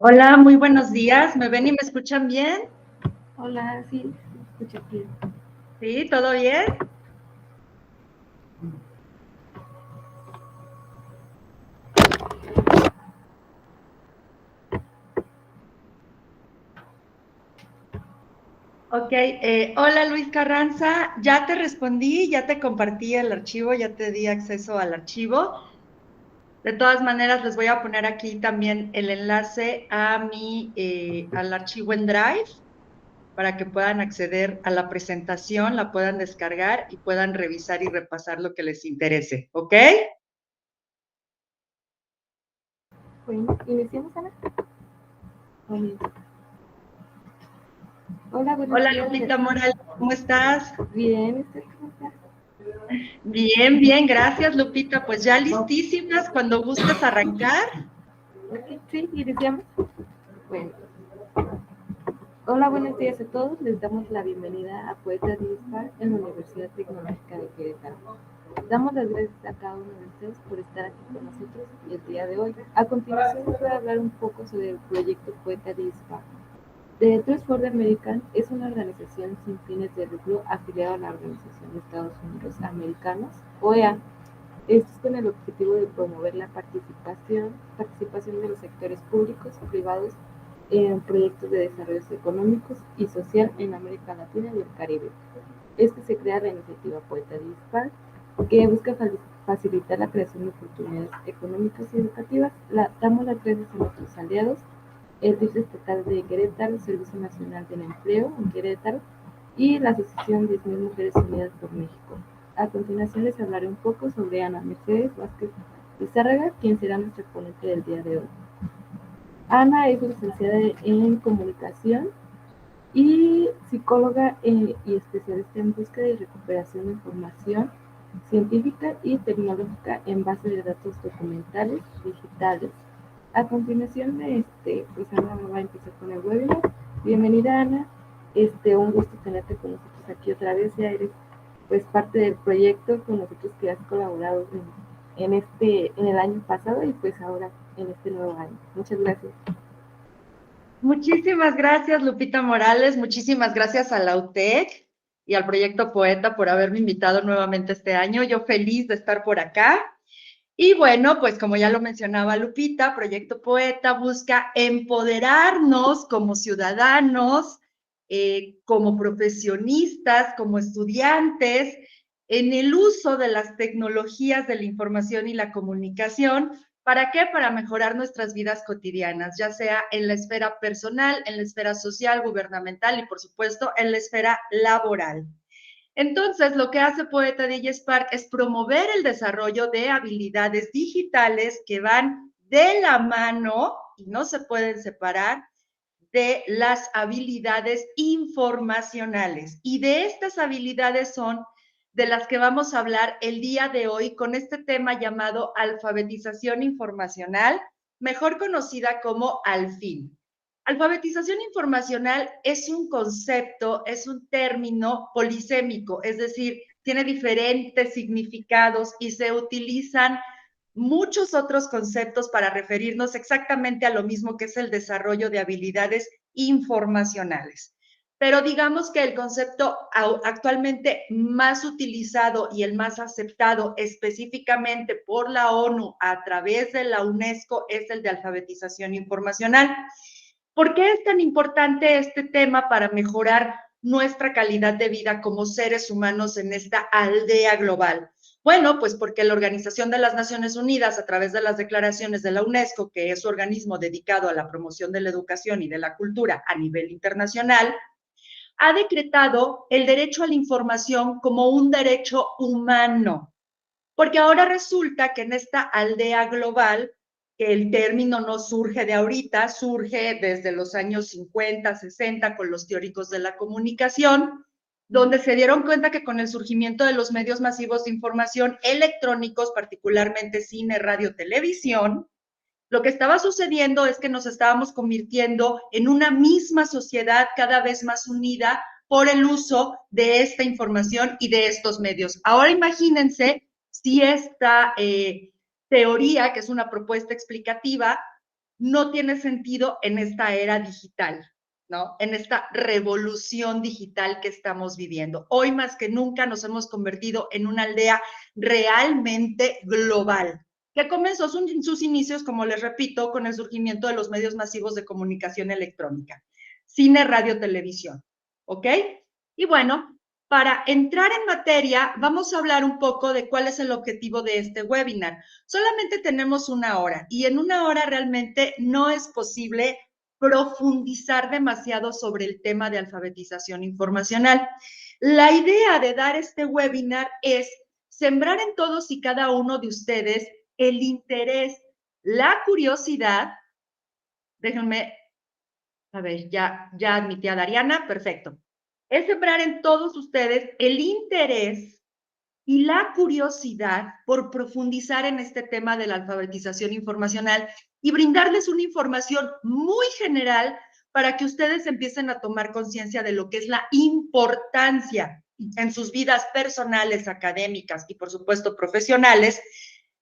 Hola, muy buenos días. ¿Me ven y me escuchan bien? Hola, sí, escucho bien. ¿Sí? ¿Todo bien? Ok. Hola Luis Carranza, ya te respondí, ya te compartí el archivo, ya te di acceso al archivo. De todas maneras, les voy a poner aquí también el enlace al archivo en Drive para que puedan acceder a la presentación, la puedan descargar y puedan revisar y repasar lo que les interese. ¿Ok? Bueno, iniciamos, Ana. Muy Hola, buenos Hola días. Lupita Morales, ¿cómo estás? Bien, ¿usted cómo está? Bien, bien, gracias Lupita. Pues ya listísimas cuando gustes arrancar. Ok, sí, iniciamos. Bueno, hola, buenos días a todos. Les damos la bienvenida a Poeta Dispar en la Universidad Tecnológica de Querétaro. Damos las gracias a cada uno de ustedes por estar aquí con nosotros el día de hoy. A continuación, les voy a hablar un poco sobre el proyecto Poeta Dispar. The Trust for the American es una organización sin fines de lucro afiliada a la Organización de Estados Unidos Americanos, OEA. Esto es con el objetivo de promover la participación de los sectores públicos y privados en proyectos de desarrollo económicos y social en América Latina y el Caribe. Se crea la iniciativa Poeta Dispar, que busca facilitar la creación de oportunidades económicas y educativas. Damos las gracias a nuestros aliados, el DIF estatal de Querétaro, Servicio Nacional del Empleo en Querétaro y la Asociación 10.000 Mujeres Unidas por México. A continuación les hablaré un poco sobre Ana Mercedes Vázquez Lizárraga, quien será nuestra ponente del día de hoy. Ana es licenciada en comunicación y psicóloga y especialista en búsqueda y recuperación de información científica y tecnológica en base de datos documentales digitales. A continuación, pues Ana va a empezar con el webinar. Bienvenida, Ana. Un gusto tenerte con nosotros aquí otra vez. Ya eres pues parte del proyecto con nosotros que has colaborado en el año pasado y pues ahora en este nuevo año. Muchas gracias. Muchísimas gracias, Lupita Morales. Muchísimas gracias a la UTEC y al Proyecto Poeta por haberme invitado nuevamente este año. Yo feliz de estar por acá. Y bueno, pues como ya lo mencionaba Lupita, Proyecto Poeta busca empoderarnos como ciudadanos, como profesionistas, como estudiantes, en el uso de las tecnologías de la información y la comunicación. ¿Para qué? Para mejorar nuestras vidas cotidianas, ya sea en la esfera personal, en la esfera social, gubernamental y, por supuesto, en la esfera laboral. Entonces, lo que hace Poeta DJ Spark es promover el desarrollo de habilidades digitales que van de la mano y no se pueden separar de las habilidades informacionales. Y de estas habilidades son de las que vamos a hablar el día de hoy con este tema llamado alfabetización informacional, mejor conocida como ALFIN. Alfabetización informacional es un concepto, es un término polisémico, es decir, tiene diferentes significados y se utilizan muchos otros conceptos para referirnos exactamente a lo mismo que es el desarrollo de habilidades informacionales. Pero digamos que el concepto actualmente más utilizado y el más aceptado específicamente por la ONU a través de la UNESCO es el de alfabetización informacional. ¿Por qué es tan importante este tema para mejorar nuestra calidad de vida como seres humanos en esta aldea global? Bueno, pues porque la Organización de las Naciones Unidas, a través de las declaraciones de la UNESCO, que es su organismo dedicado a la promoción de la educación y de la cultura a nivel internacional, ha decretado el derecho a la información como un derecho humano. Porque ahora resulta que en esta aldea global, que el término no surge de ahorita, surge desde los años 50, 60 con los teóricos de la comunicación, donde se dieron cuenta que con el surgimiento de los medios masivos de información electrónicos, particularmente cine, radio, televisión, lo que estaba sucediendo es que nos estábamos convirtiendo en una misma sociedad cada vez más unida por el uso de esta información y de estos medios. Ahora imagínense si esta teoría, que es una propuesta explicativa, no tiene sentido en esta era digital, ¿no? En esta revolución digital que estamos viviendo. Hoy más que nunca nos hemos convertido en una aldea realmente global, que comenzó sus inicios, como les repito, con el surgimiento de los medios masivos de comunicación electrónica, cine, radio, televisión, ¿ok? Y bueno, para entrar en materia, vamos a hablar un poco de cuál es el objetivo de este webinar. Solamente tenemos una hora y en una hora realmente no es posible profundizar demasiado sobre el tema de alfabetización informacional. La idea de dar este webinar es sembrar en todos y cada uno de ustedes el interés, la curiosidad. Déjenme, a ver, ya admití a Dariana, perfecto. Es sembrar en todos ustedes el interés y la curiosidad por profundizar en este tema de la alfabetización informacional y brindarles una información muy general para que ustedes empiecen a tomar conciencia de lo que es la importancia en sus vidas personales, académicas y por supuesto profesionales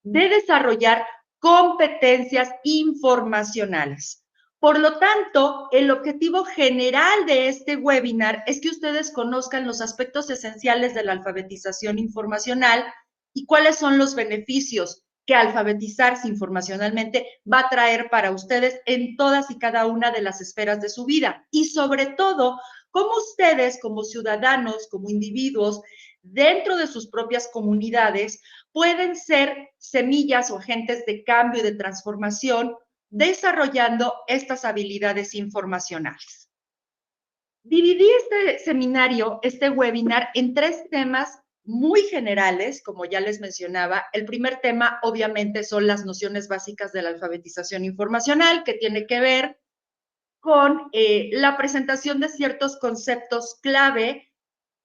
de desarrollar competencias informacionales. Por lo tanto, el objetivo general de este webinar es que ustedes conozcan los aspectos esenciales de la alfabetización informacional y cuáles son los beneficios que alfabetizarse informacionalmente va a traer para ustedes en todas y cada una de las esferas de su vida. Y sobre todo, cómo ustedes como ciudadanos, como individuos, dentro de sus propias comunidades, pueden ser semillas o agentes de cambio y de transformación desarrollando estas habilidades informacionales. Dividí este seminario, este webinar, en 3 temas muy generales, como ya les mencionaba. El primer tema, obviamente, son las nociones básicas de la alfabetización informacional, que tiene que ver con la presentación de ciertos conceptos clave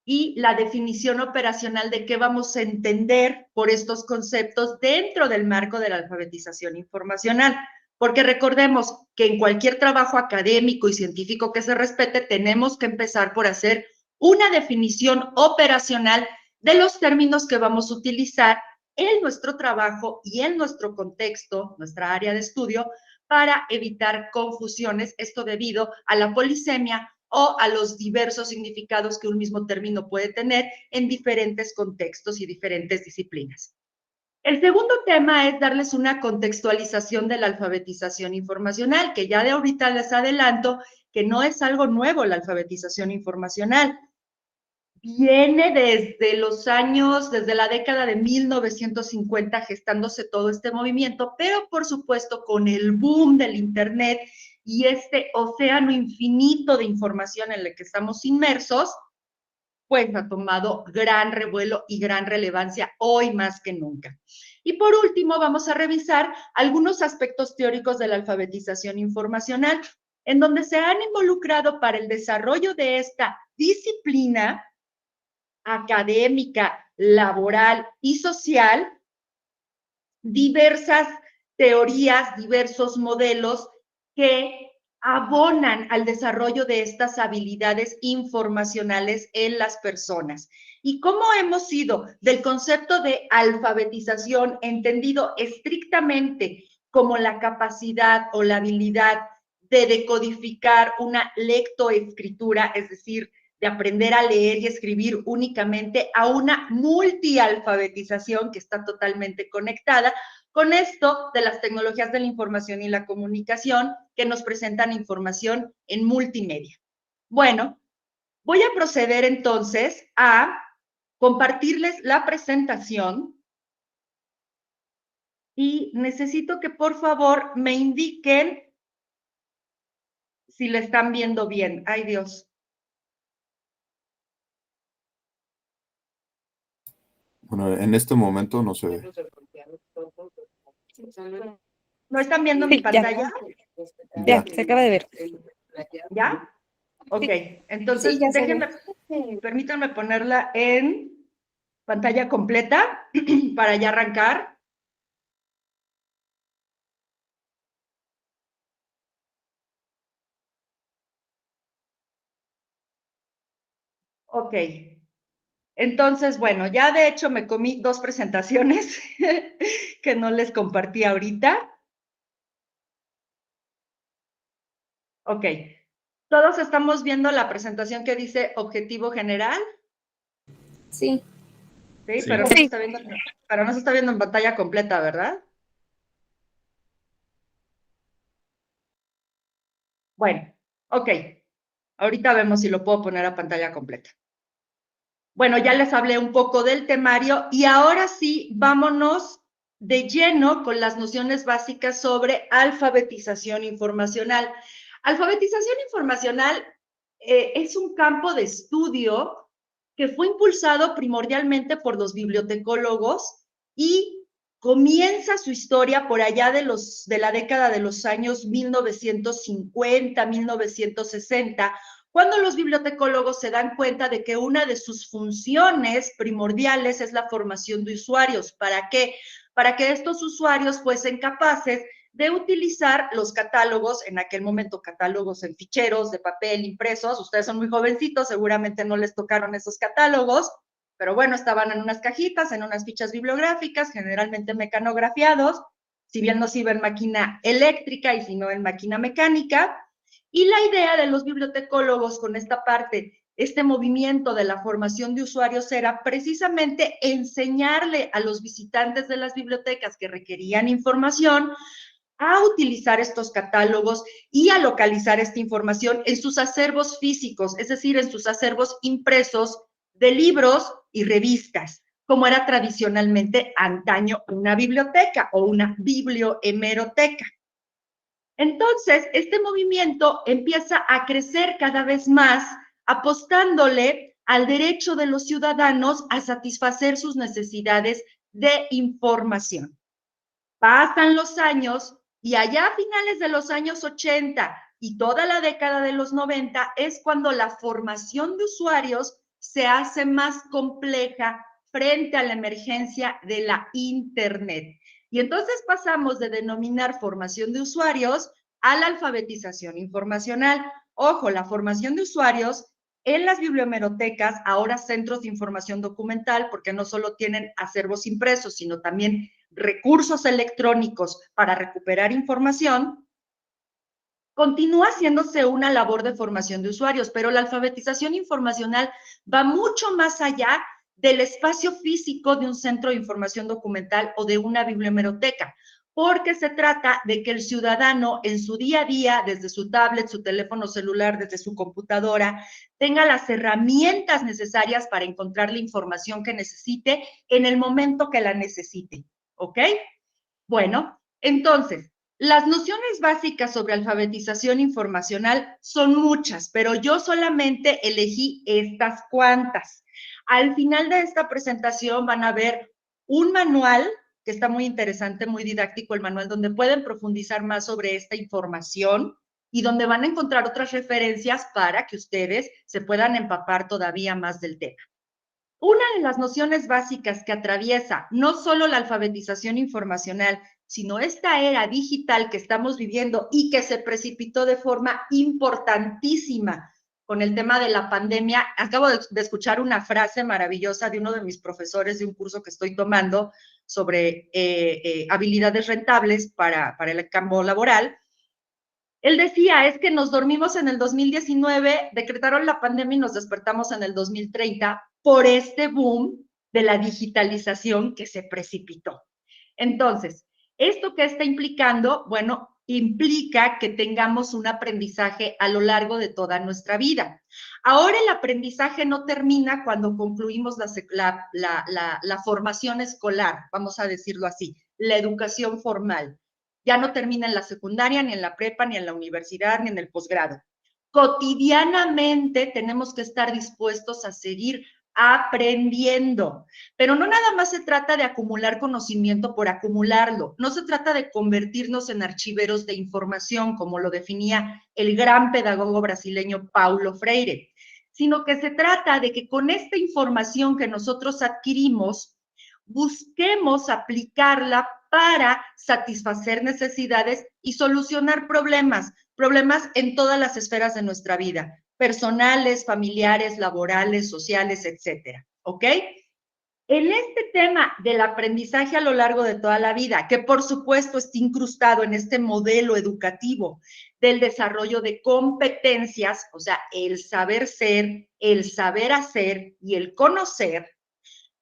y la definición operacional de qué vamos a entender por estos conceptos dentro del marco de la alfabetización informacional. Porque recordemos que en cualquier trabajo académico y científico que se respete, tenemos que empezar por hacer una definición operacional de los términos que vamos a utilizar en nuestro trabajo y en nuestro contexto, nuestra área de estudio, para evitar confusiones, esto debido a la polisemia o a los diversos significados que un mismo término puede tener en diferentes contextos y diferentes disciplinas. El segundo tema es darles una contextualización de la alfabetización informacional, que ya de ahorita les adelanto que no es algo nuevo la alfabetización informacional. Viene desde los años, desde la década de 1950 gestándose todo este movimiento, pero por supuesto con el boom del Internet y este océano infinito de información en el que estamos inmersos, pues ha tomado gran revuelo y gran relevancia hoy más que nunca. Y por último, vamos a revisar algunos aspectos teóricos de la alfabetización informacional, en donde se han involucrado para el desarrollo de esta disciplina académica, laboral y social, diversas teorías, diversos modelos que abonan al desarrollo de estas habilidades informacionales en las personas. ¿Y cómo hemos ido del concepto de alfabetización entendido estrictamente como la capacidad o la habilidad de decodificar una lectoescritura, es decir, de aprender a leer y escribir únicamente, a una multialfabetización que está totalmente conectada con esto de las tecnologías de la información y la comunicación que nos presentan información en multimedia? Bueno, voy a proceder entonces a compartirles la presentación y necesito que por favor me indiquen si la están viendo bien. Ay, Dios. Bueno, en este momento no se ve. ¿No están viendo mi pantalla? Ya, se acaba de ver. ¿Ya? Ok, entonces Sí, ya se déjenme, permítanme ponerla en pantalla completa para ya arrancar. Ok, entonces, bueno, ya de hecho me comí 2 presentaciones que no les compartí ahorita. Ok. ¿Todos estamos viendo la presentación que dice objetivo general? Sí. Sí, Sí. pero no se está viendo en pantalla completa, ¿verdad? Bueno, ok. Ahorita vemos si lo puedo poner a pantalla completa. Bueno, ya les hablé un poco del temario y ahora sí, vámonos de lleno con las nociones básicas sobre alfabetización informacional. Alfabetización informacional es un campo de estudio que fue impulsado primordialmente por los bibliotecólogos y comienza su historia por allá de la década de los años 1950, 1960, cuando los bibliotecólogos se dan cuenta de que una de sus funciones primordiales es la formación de usuarios. ¿Para qué? Para que estos usuarios fuesen capaces de utilizar los catálogos, en aquel momento catálogos en ficheros de papel impresos. Ustedes son muy jovencitos, seguramente no les tocaron esos catálogos, pero bueno, estaban en unas cajitas, en unas fichas bibliográficas, generalmente mecanografiados, si bien no se iba en máquina eléctrica y si no en máquina mecánica. Y la idea de los bibliotecólogos con esta parte, este movimiento de la formación de usuarios era precisamente enseñarle a los visitantes de las bibliotecas que requerían información a utilizar estos catálogos y a localizar esta información en sus acervos físicos, es decir, en sus acervos impresos de libros y revistas, como era tradicionalmente antaño una biblioteca o una bibliohemeroteca. Entonces, este movimiento empieza a crecer cada vez más, apostándole al derecho de los ciudadanos a satisfacer sus necesidades de información. Pasan los años y allá a finales de los años 80 y toda la década de los 90 es cuando la formación de usuarios se hace más compleja frente a la emergencia de la Internet. Y entonces pasamos de denominar formación de usuarios a la alfabetización informacional. Ojo, la formación de usuarios en las bibliometecas, ahora centros de información documental, porque no solo tienen acervos impresos, sino también recursos electrónicos para recuperar información, continúa haciéndose una labor de formación de usuarios, pero la alfabetización informacional va mucho más allá del espacio físico de un centro de información documental o de una biblioteca, porque se trata de que el ciudadano en su día a día, desde su tablet, su teléfono celular, desde su computadora, tenga las herramientas necesarias para encontrar la información que necesite en el momento que la necesite. ¿Ok? Bueno, entonces, las nociones básicas sobre alfabetización informacional son muchas, pero yo solamente elegí estas cuantas. Al final de esta presentación van a ver un manual que está muy interesante, muy didáctico, el manual donde pueden profundizar más sobre esta información y donde van a encontrar otras referencias para que ustedes se puedan empapar todavía más del tema. Una de las nociones básicas que atraviesa no solo la alfabetización informacional, sino esta era digital que estamos viviendo y que se precipitó de forma importantísima con el tema de la pandemia. Acabo de escuchar una frase maravillosa de uno de mis profesores de un curso que estoy tomando sobre habilidades rentables para el campo laboral. Él decía, es que nos dormimos en el 2019, decretaron la pandemia y nos despertamos en el 2030 por este boom de la digitalización que se precipitó. Entonces, ¿esto qué está implicando? Bueno, implica que tengamos un aprendizaje a lo largo de toda nuestra vida. Ahora el aprendizaje no termina cuando concluimos la formación escolar, vamos a decirlo así, la educación formal. Ya no termina en la secundaria, ni en la prepa, ni en la universidad, ni en el posgrado. Cotidianamente tenemos que estar dispuestos a seguir aprendiendo, pero no nada más se trata de acumular conocimiento por acumularlo, no se trata de convertirnos en archiveros de información, como lo definía el gran pedagogo brasileño Paulo Freire, sino que se trata de que con esta información que nosotros adquirimos, busquemos aplicarla para satisfacer necesidades y solucionar problemas en todas las esferas de nuestra vida, personales, familiares, laborales, sociales, etcétera. ¿Ok? En este tema del aprendizaje a lo largo de toda la vida, que por supuesto está incrustado en este modelo educativo del desarrollo de competencias, o sea, el saber ser, el saber hacer y el conocer,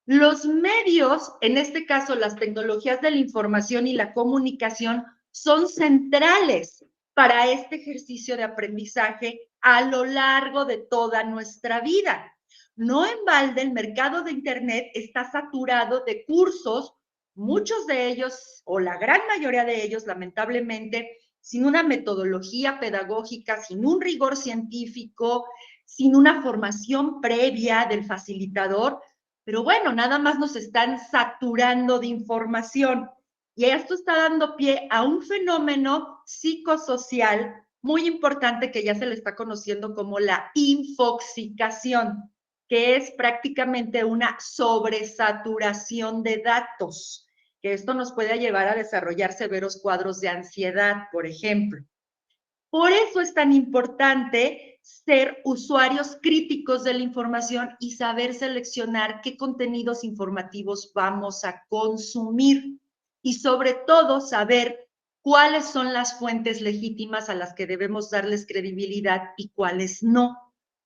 los medios, en este caso las tecnologías de la información y la comunicación, son centrales para este ejercicio de aprendizaje a lo largo de toda nuestra vida. No en balde, el mercado de Internet está saturado de cursos, muchos de ellos, o la gran mayoría de ellos, lamentablemente, sin una metodología pedagógica, sin un rigor científico, sin una formación previa del facilitador, pero bueno, nada más nos están saturando de información. Y esto está dando pie a un fenómeno psicosocial muy importante que ya se le está conociendo como la infoxicación, que es prácticamente una sobresaturación de datos, que esto nos puede llevar a desarrollar severos cuadros de ansiedad, por ejemplo. Por eso es tan importante ser usuarios críticos de la información y saber seleccionar qué contenidos informativos vamos a consumir y sobre todo saber cuáles son las fuentes legítimas a las que debemos darles credibilidad y cuáles no.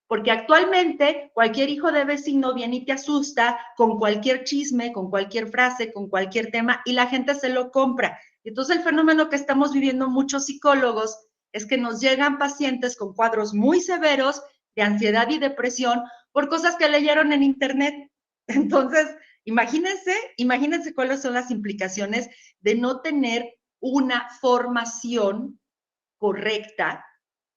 Porque actualmente cualquier hijo de vecino viene y te asusta con cualquier chisme, con cualquier frase, con cualquier tema y la gente se lo compra. Entonces el fenómeno que estamos viviendo muchos psicólogos es que nos llegan pacientes con cuadros muy severos de ansiedad y depresión por cosas que leyeron en internet. Entonces, imagínense cuáles son las implicaciones de no tener una formación correcta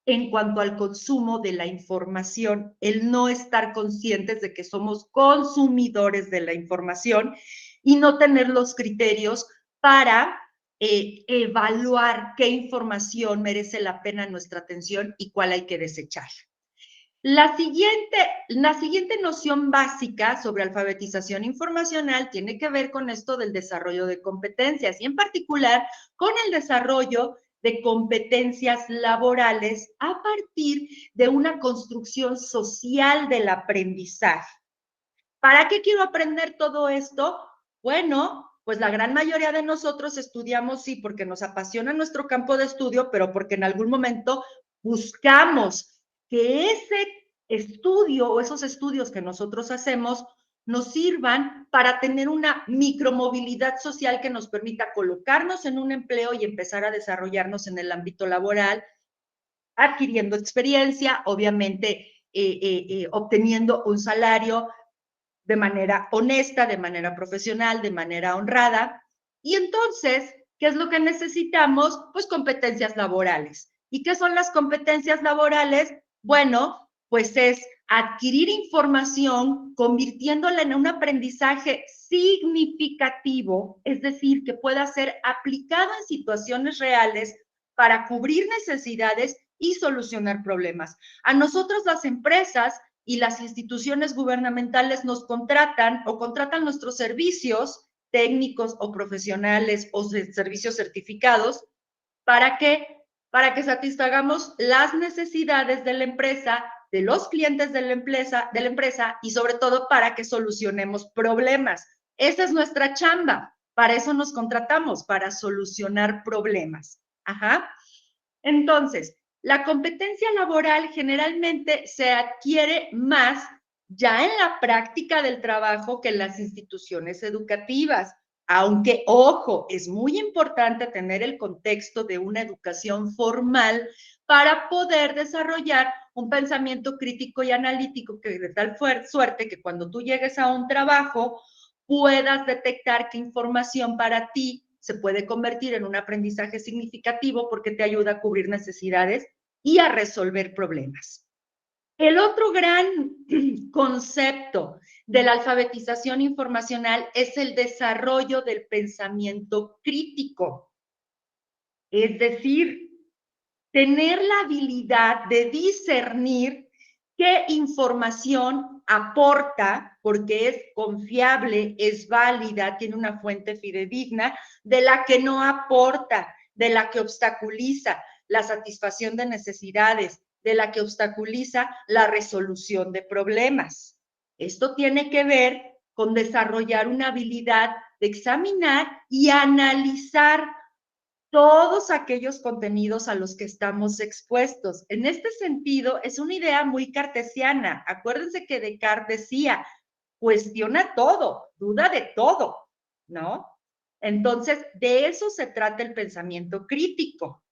en cuanto al consumo de la información, el no estar conscientes de que somos consumidores de la información y no tener los criterios para evaluar qué información merece la pena nuestra atención y cuál hay que desechar. La siguiente noción básica sobre alfabetización informacional tiene que ver con esto del desarrollo de competencias y en particular con el desarrollo de competencias laborales a partir de una construcción social del aprendizaje. ¿Para qué quiero aprender todo esto? Bueno, pues la gran mayoría de nosotros estudiamos, sí, porque nos apasiona nuestro campo de estudio, pero porque en algún momento buscamos que ese estudio o esos estudios que nosotros hacemos nos sirvan para tener una micromovilidad social que nos permita colocarnos en un empleo y empezar a desarrollarnos en el ámbito laboral, adquiriendo experiencia, obviamente obteniendo un salario de manera honesta, de manera profesional, de manera honrada. Y entonces, ¿qué es lo que necesitamos? Pues competencias laborales. ¿Y qué son las competencias laborales? Bueno, pues es adquirir información, convirtiéndola en un aprendizaje significativo, es decir, que pueda ser aplicado en situaciones reales para cubrir necesidades y solucionar problemas. A nosotros las empresas y las instituciones gubernamentales nos contratan o contratan nuestros servicios técnicos o profesionales o servicios certificados. ¿Para qué? Para que satisfagamos las necesidades de la empresa, de los clientes de la empresa y sobre todo para que solucionemos problemas. Esa es nuestra chamba. Para eso nos contratamos, para solucionar problemas. Ajá. Entonces, la competencia laboral generalmente se adquiere más ya en la práctica del trabajo que en las instituciones educativas. Aunque, ojo, es muy importante tener el contexto de una educación formal para poder desarrollar un pensamiento crítico y analítico que de tal suerte que cuando tú llegues a un trabajo puedas detectar qué información para ti se puede convertir en un aprendizaje significativo porque te ayuda a cubrir necesidades y a resolver problemas. El otro gran concepto de la alfabetización informacional es el desarrollo del pensamiento crítico. Es decir, tener la habilidad de discernir qué información aporta, porque es confiable, es válida, tiene una fuente fidedigna, de la que no aporta, de la que obstaculiza la satisfacción de necesidades, de la que obstaculiza la resolución de problemas. Esto tiene que ver con desarrollar una habilidad de examinar y analizar todos aquellos contenidos a los que estamos expuestos. En este sentido, es una idea muy cartesiana. Acuérdense que Descartes decía, cuestiona todo, duda de todo, ¿no? Entonces, de eso se trata el pensamiento crítico.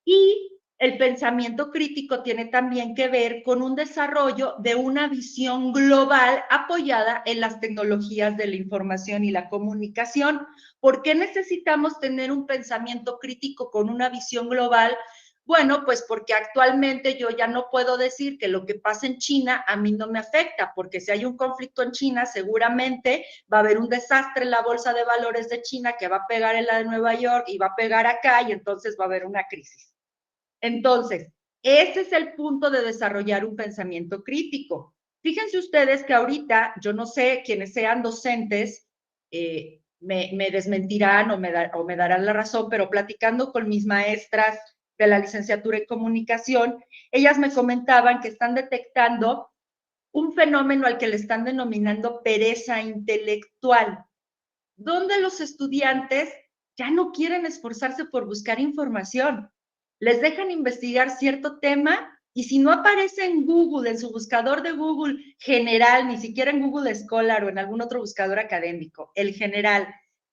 Y el pensamiento crítico tiene también que ver con un desarrollo de una visión global apoyada en las tecnologías de la información y la comunicación. ¿Por qué necesitamos tener un pensamiento crítico con una visión global? Bueno, pues porque actualmente yo ya no puedo decir que lo que pasa en China a mí no me afecta, porque si hay un conflicto en China, seguramente va a haber un desastre en la bolsa de valores de China que va a pegar en la de Nueva York y va a pegar acá y entonces va a haber una crisis. Entonces, ese es el punto de desarrollar un pensamiento crítico. Fíjense ustedes que ahorita, yo no sé, quienes sean docentes, me desmentirán o me darán la razón, pero platicando con mis maestras de la licenciatura en comunicación, ellas me comentaban que están detectando un fenómeno al que le están denominando pereza intelectual, donde los estudiantes ya no quieren esforzarse por buscar información. Les dejan investigar cierto tema y si no aparece en Google, en su buscador de Google general, ni siquiera en Google Scholar o en algún otro buscador académico, el general,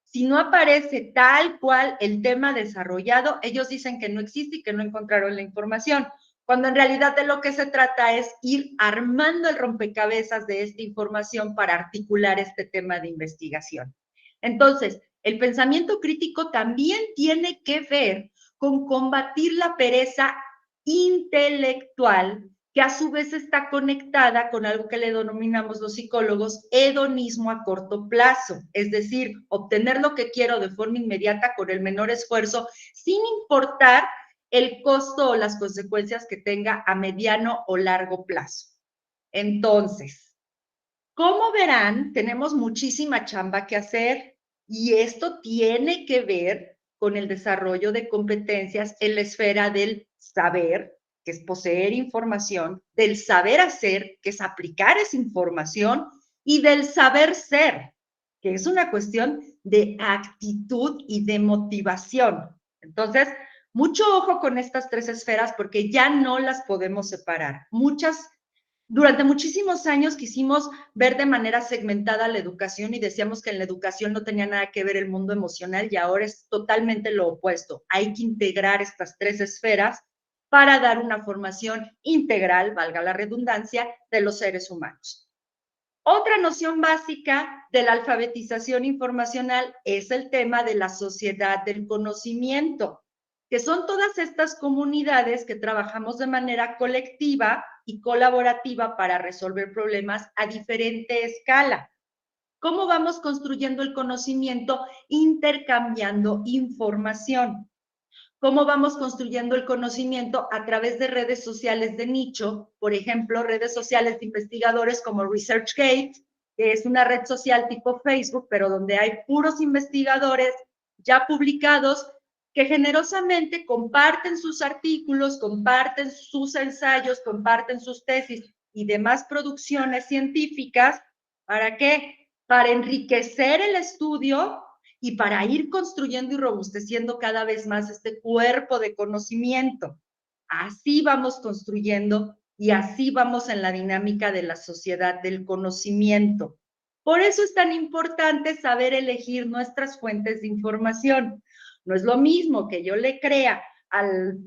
si no aparece tal cual el tema desarrollado, ellos dicen que no existe y que no encontraron la información, cuando en realidad de lo que se trata es ir armando el rompecabezas de esta información para articular este tema de investigación. Entonces, el pensamiento crítico también tiene que ver con combatir la pereza intelectual, que a su vez está conectada con algo que le denominamos los psicólogos hedonismo a corto plazo, es decir, obtener lo que quiero de forma inmediata con el menor esfuerzo, sin importar el costo o las consecuencias que tenga a mediano o largo plazo. Entonces, como verán, tenemos muchísima chamba que hacer y esto tiene que ver con el desarrollo de competencias en la esfera del saber, que es poseer información, del saber hacer, que es aplicar esa información, y del saber ser, que es una cuestión de actitud y de motivación. Entonces, mucho ojo con estas tres esferas porque ya no las podemos separar. Durante muchísimos años quisimos ver de manera segmentada la educación y decíamos que en la educación no tenía nada que ver el mundo emocional y ahora es totalmente lo opuesto. Hay que integrar estas tres esferas para dar una formación integral, valga la redundancia, de los seres humanos. Otra noción básica de la alfabetización informacional es el tema de la sociedad del conocimiento, que son todas estas comunidades que trabajamos de manera colectiva y colaborativa para resolver problemas a diferente escala. ¿Cómo vamos construyendo el conocimiento? Intercambiando información. ¿Cómo vamos construyendo el conocimiento? A través de redes sociales de nicho, por ejemplo, redes sociales de investigadores como ResearchGate, que es una red social tipo Facebook, pero donde hay puros investigadores ya publicados que generosamente comparten sus artículos, comparten sus ensayos, comparten sus tesis y demás producciones científicas. ¿Para qué? Para enriquecer el estudio y para ir construyendo y robusteciendo cada vez más este cuerpo de conocimiento. Así vamos construyendo y así vamos en la dinámica de la sociedad del conocimiento. Por eso es tan importante saber elegir nuestras fuentes de información. No es lo mismo que yo le crea al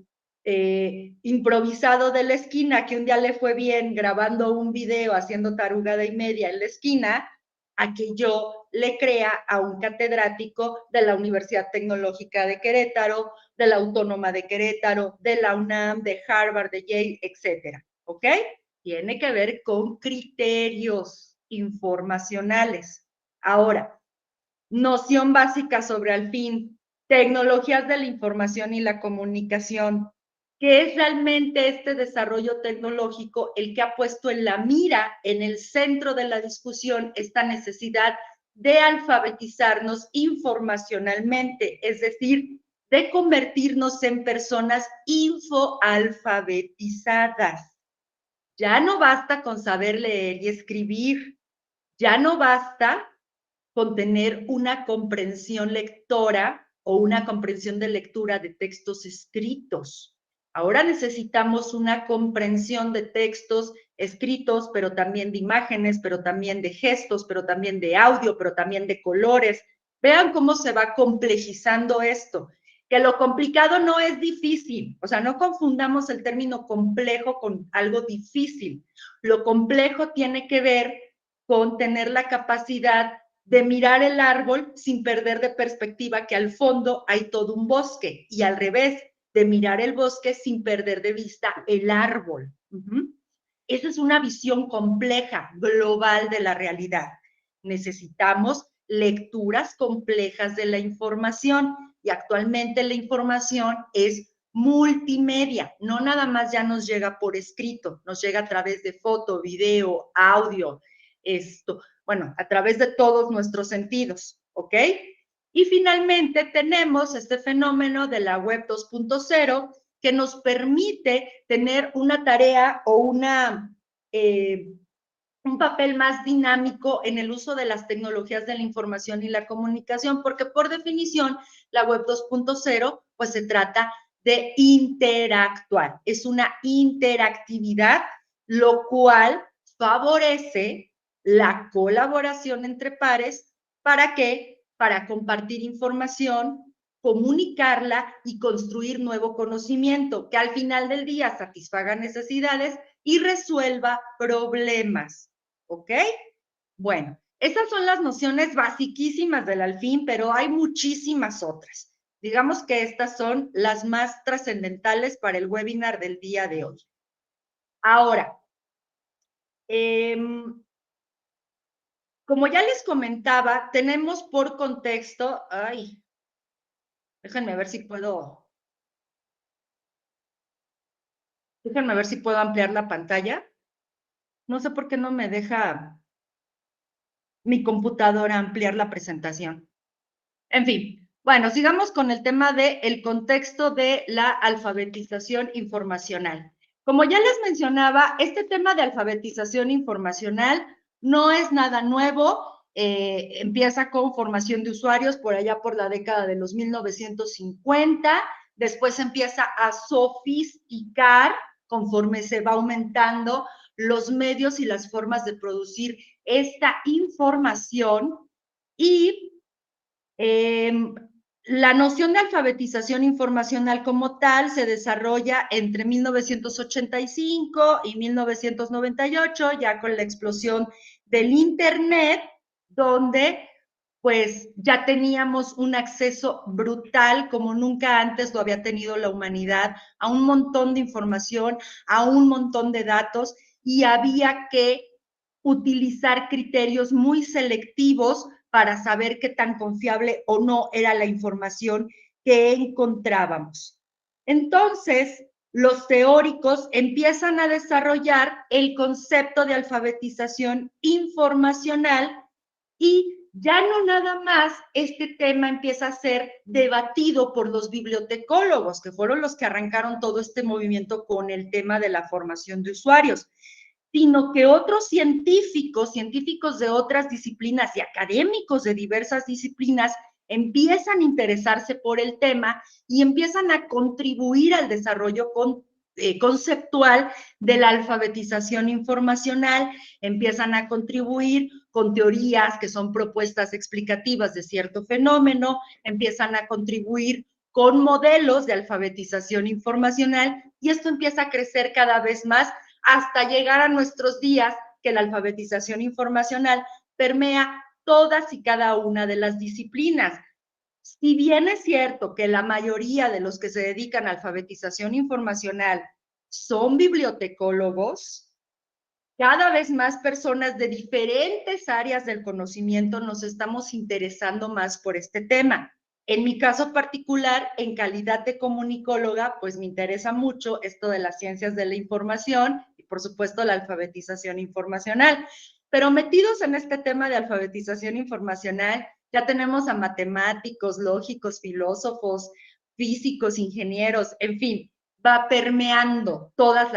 improvisado de la esquina que un día le fue bien grabando un video haciendo tarugada y media en la esquina, a que yo le crea a un catedrático de la Universidad Tecnológica de Querétaro, de la Autónoma de Querétaro, de la UNAM, de Harvard, de Yale, etcétera. ¿Ok? Tiene que ver con criterios informacionales. Ahora, noción básica sobre, al fin, tecnologías de la información y la comunicación, que es realmente este desarrollo tecnológico el que ha puesto en la mira, en el centro de la discusión, esta necesidad de alfabetizarnos informacionalmente, es decir, de convertirnos en personas infoalfabetizadas. Ya no basta con saber leer y escribir, Ya no basta con tener una comprensión lectora o una comprensión de lectura de textos escritos. Ahora necesitamos una comprensión de textos escritos, pero también de imágenes, pero también de gestos, pero también de audio, pero también de colores. Vean cómo se va complejizando esto. Que lo complicado no es difícil, o sea, no confundamos el término complejo con algo difícil. Lo complejo tiene que ver con tener la capacidad de mirar el árbol sin perder de perspectiva que al fondo hay todo un bosque, y al revés, de mirar el bosque sin perder de vista el árbol. Esa es una visión compleja, global de la realidad. Necesitamos lecturas complejas de la información, y actualmente la información es multimedia, no nada más ya nos llega por escrito, nos llega a través de foto, video, audio, bueno, a través de todos nuestros sentidos, ¿ok? Y finalmente tenemos este fenómeno de la web 2.0 que nos permite tener una tarea o un papel más dinámico en el uso de las tecnologías de la información y la comunicación, porque por definición la web 2.0 pues se trata de interactuar, es una interactividad, lo cual favorece la colaboración entre pares. ¿Para qué? Para compartir información, comunicarla y construir nuevo conocimiento que al final del día satisfaga necesidades y resuelva problemas. ¿Ok? Bueno, estas son las nociones basiquísimas del Alfin, pero hay muchísimas otras. Digamos que estas son las más trascendentales para el webinar del día de hoy. Ahora, como ya les comentaba, tenemos por contexto, déjenme ver si puedo ampliar la pantalla. No sé por qué no me deja mi computadora ampliar la presentación. En fin, bueno, sigamos con el tema del contexto de la alfabetización informacional. Como ya les mencionaba, este tema de alfabetización informacional no es nada nuevo. Empieza con formación de usuarios por allá por la década de los 1950, después empieza a sofisticar conforme se va aumentando los medios y las formas de producir esta información, y la noción de alfabetización informacional como tal se desarrolla entre 1985 y 1998, ya con la explosión del Internet, donde pues ya teníamos un acceso brutal como nunca antes lo había tenido la humanidad a un montón de información, a un montón de datos, y había que utilizar criterios muy selectivos para saber qué tan confiable o no era la información que encontrábamos. Entonces, los teóricos empiezan a desarrollar el concepto de alfabetización informacional, y ya no nada más este tema empieza a ser debatido por los bibliotecólogos, que fueron los que arrancaron todo este movimiento con el tema de la formación de usuarios, sino que otros científicos de otras disciplinas y académicos de diversas disciplinas empiezan a interesarse por el tema y empiezan a contribuir al desarrollo conceptual de la alfabetización informacional, empiezan a contribuir con teorías que son propuestas explicativas de cierto fenómeno, empiezan a contribuir con modelos de alfabetización informacional, y esto empieza a crecer cada vez más hasta llegar a nuestros días, que la alfabetización informacional permea todas y cada una de las disciplinas. Si bien es cierto que la mayoría de los que se dedican a alfabetización informacional son bibliotecólogos, cada vez más personas de diferentes áreas del conocimiento nos estamos interesando más por este tema. En mi caso particular, en calidad de comunicóloga, pues me interesa mucho esto de las ciencias de la información y, por supuesto, la alfabetización informacional. Pero metidos en este tema de alfabetización informacional, ya tenemos a matemáticos, lógicos, filósofos, físicos, ingenieros, en fin, va permeando todas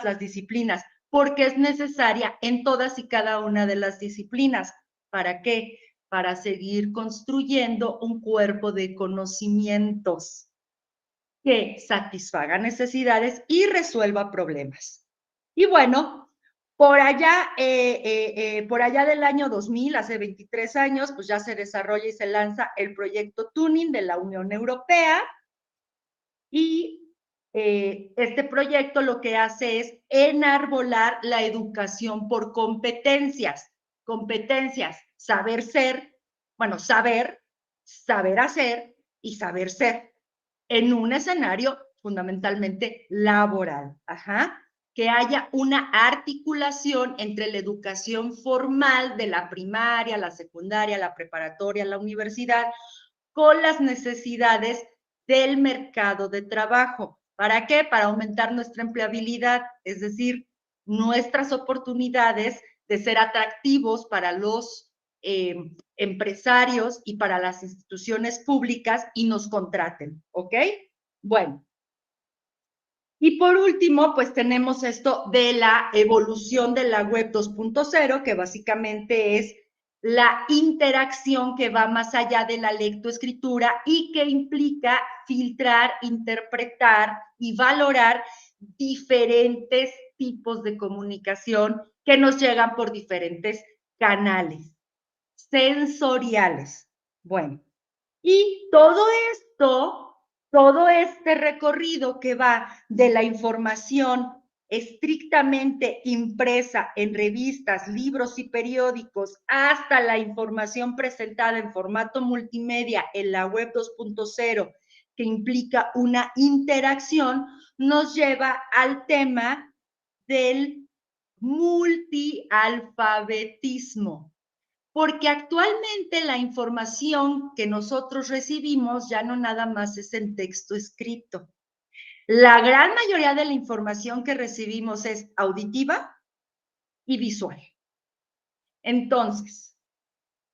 las disciplinas. porque es necesaria en todas y cada una de las disciplinas. ¿Para qué? Para seguir construyendo un cuerpo de conocimientos que satisfaga necesidades y resuelva problemas. Y bueno, por allá del año 2000, hace 23 años, pues ya se desarrolla y se lanza el proyecto Tuning de la Unión Europea, y este proyecto lo que hace es enarbolar la educación por competencias. Competencias, saber ser, bueno, saber hacer y saber ser en un escenario fundamentalmente laboral. Ajá. Que haya una articulación entre la educación formal de la primaria, la secundaria, la preparatoria, la universidad, con las necesidades del mercado de trabajo. ¿Para qué? Para aumentar nuestra empleabilidad, es decir, nuestras oportunidades de ser atractivos para los empresarios y para las instituciones públicas y nos contraten, ¿ok? Bueno. Y por último, pues tenemos esto de la evolución de la web 2.0, que básicamente es la interacción que va más allá de la lectoescritura y que implica filtrar, interpretar y valorar diferentes tipos de comunicación que nos llegan por diferentes canales sensoriales. Bueno, y todo este recorrido que va de la información estrictamente impresa en revistas, libros y periódicos hasta la información presentada en formato multimedia en la web 2.0, que implica una interacción, nos lleva al tema del multialfabetismo. Porque actualmente la información que nosotros recibimos ya no nada más es en texto escrito. La gran mayoría de la información que recibimos es auditiva y visual. Entonces,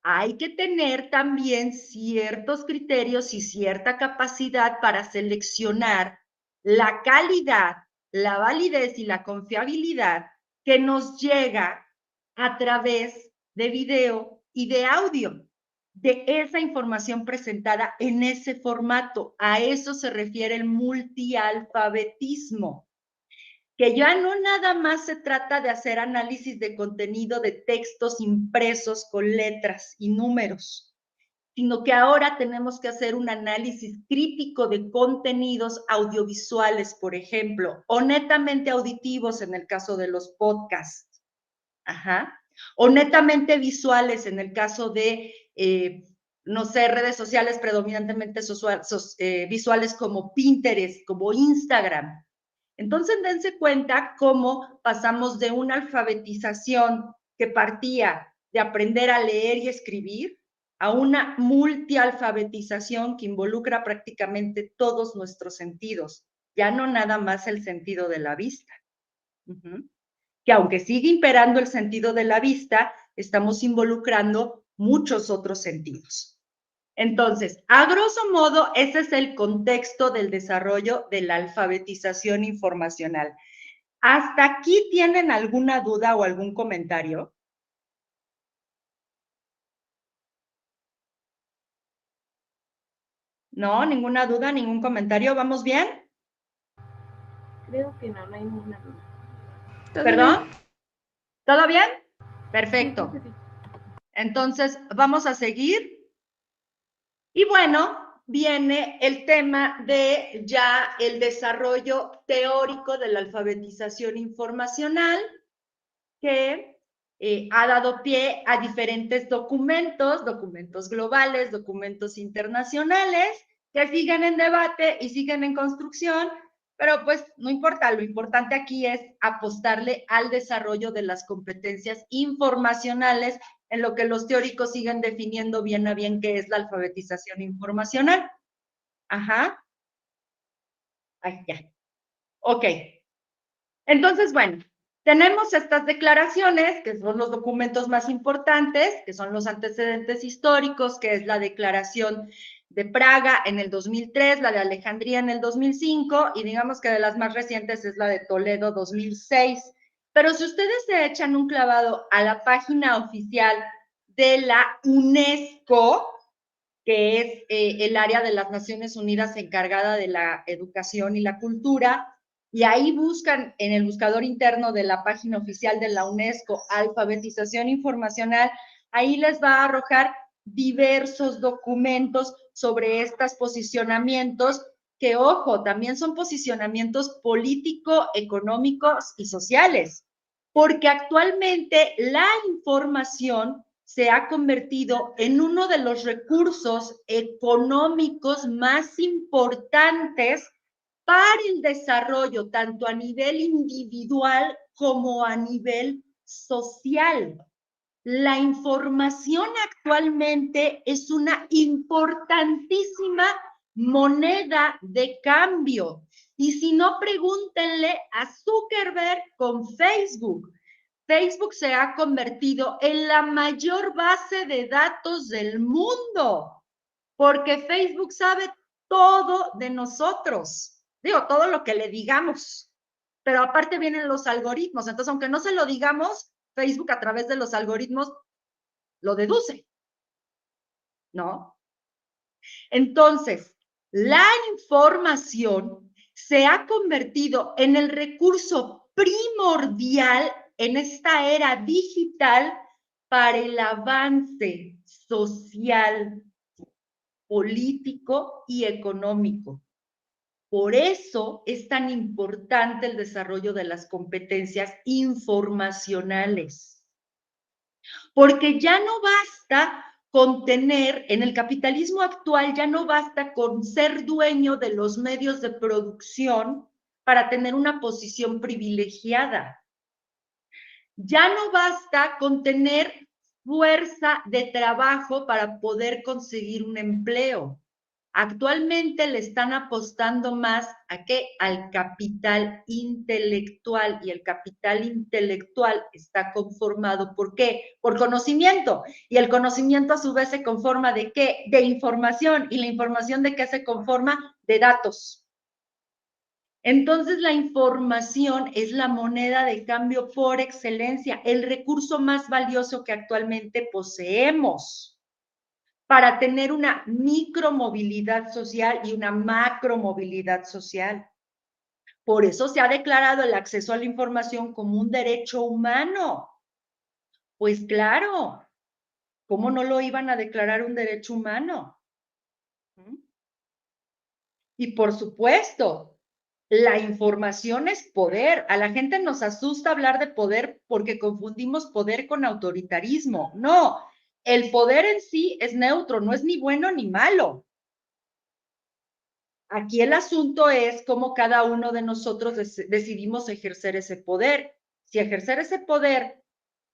hay que tener también ciertos criterios y cierta capacidad para seleccionar la calidad, la validez y la confiabilidad que nos llega a través de video y de audio, de esa información presentada en ese formato. A eso se refiere el multialfabetismo, que ya no nada más se trata de hacer análisis de contenido de textos impresos con letras y números, sino que ahora tenemos que hacer un análisis crítico de contenidos audiovisuales, por ejemplo, o netamente auditivos en el caso de los podcasts. Ajá. O netamente visuales en el caso de, no sé, redes sociales predominantemente visuales como Pinterest, como Instagram. Entonces, dense cuenta cómo pasamos de una alfabetización que partía de aprender a leer y escribir a una multialfabetización que involucra prácticamente todos nuestros sentidos, ya no nada más el sentido de la vista. Que aunque sigue imperando el sentido de la vista, estamos involucrando muchos otros sentidos. Entonces, a grosso modo, ese es el contexto del desarrollo de la alfabetización informacional. ¿Hasta aquí tienen alguna duda o algún comentario? ¿No? ¿Ninguna duda, ningún comentario? ¿Vamos bien? Creo que no hay ninguna duda. ¿Perdón? ¿Todo bien? Perfecto. Sí, sí, sí. Entonces, vamos a seguir. Y bueno, viene el tema de ya el desarrollo teórico de la alfabetización informacional, que ha dado pie a diferentes documentos globales, documentos internacionales, que siguen en debate y siguen en construcción, pero pues no importa, lo importante aquí es apostarle al desarrollo de las competencias informacionales, en lo que los teóricos siguen definiendo bien a bien qué es la alfabetización informacional. Ajá. Ay, ya. Ok. Entonces, bueno, tenemos estas declaraciones, que son los documentos más importantes, que son los antecedentes históricos, que es la Declaración de Praga en el 2003, la de Alejandría en el 2005, y digamos que de las más recientes es la de Toledo 2006. Pero si ustedes se echan un clavado a la página oficial de la UNESCO, que es el área de las Naciones Unidas encargada de la educación y la cultura, y ahí buscan en el buscador interno de la página oficial de la UNESCO, alfabetización informacional, ahí les va a arrojar diversos documentos sobre estos posicionamientos, que ojo, también son posicionamientos político, económicos y sociales, porque actualmente la información se ha convertido en uno de los recursos económicos más importantes para el desarrollo, tanto a nivel individual como a nivel social. La información actualmente es una importantísima moneda de cambio. Y si no, pregúntenle a Zuckerberg con Facebook. Facebook se ha convertido en la mayor base de datos del mundo, porque Facebook sabe todo de nosotros. Digo, todo lo que le digamos. Pero aparte vienen los algoritmos. Entonces, aunque no se lo digamos, Facebook a través de los algoritmos lo deduce, ¿no? Entonces, la información se ha convertido en el recurso primordial en esta era digital para el avance social, político y económico. Por eso es tan importante el desarrollo de las competencias informacionales. Porque ya no basta con tener, en el capitalismo actual ya no basta con ser dueño de los medios de producción para tener una posición privilegiada. Ya no basta con tener fuerza de trabajo para poder conseguir un empleo. Actualmente le están apostando más a qué? Al capital intelectual, y el capital intelectual está conformado ¿por qué? Por conocimiento, y el conocimiento a su vez se conforma ¿de qué? De información, y la información ¿de qué se conforma? De datos. Entonces la información es la moneda de cambio por excelencia, el recurso más valioso que actualmente poseemos para tener una micromovilidad social y una macromovilidad social. Por eso se ha declarado el acceso a la información como un derecho humano. Pues claro, ¿cómo no lo iban a declarar un derecho humano? Y por supuesto, la información es poder. A la gente nos asusta hablar de poder porque confundimos poder con autoritarismo. No, el poder en sí es neutro, no es ni bueno ni malo. Aquí el asunto es cómo cada uno de nosotros decidimos ejercer ese poder. Si ejercer ese poder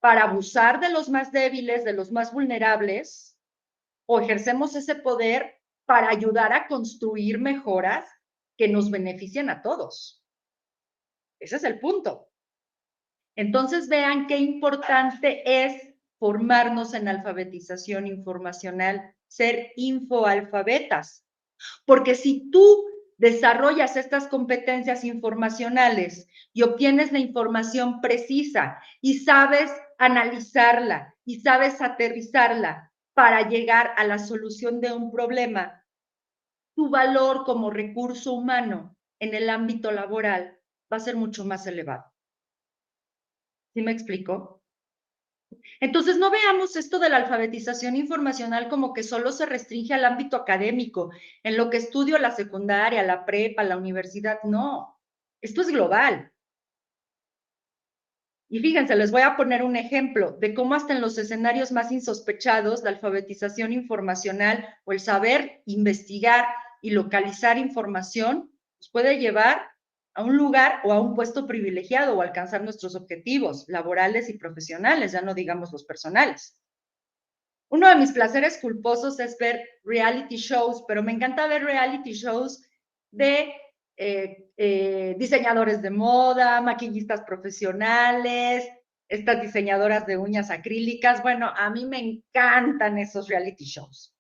para abusar de los más débiles, de los más vulnerables, o ejercemos ese poder para ayudar a construir mejoras que nos beneficien a todos. Ese es el punto. Entonces vean qué importante es formarnos en alfabetización informacional, ser infoalfabetas. Porque si tú desarrollas estas competencias informacionales y obtienes la información precisa y sabes analizarla y sabes aterrizarla para llegar a la solución de un problema, tu valor como recurso humano en el ámbito laboral va a ser mucho más elevado. ¿Sí me explico? Entonces, no veamos esto de la alfabetización informacional como que solo se restringe al ámbito académico, en lo que estudio la secundaria, la prepa, la universidad. No, esto es global. Y fíjense, les voy a poner un ejemplo de cómo hasta en los escenarios más insospechados, la alfabetización informacional o el saber investigar y localizar información nos puede llevar a un lugar o a un puesto privilegiado o alcanzar nuestros objetivos laborales y profesionales, ya no digamos los personales. Uno de mis placeres culposos es ver reality shows, pero me encanta ver reality shows de diseñadores de moda, maquillistas profesionales, estas diseñadoras de uñas acrílicas. Bueno, a mí me encantan esos reality shows.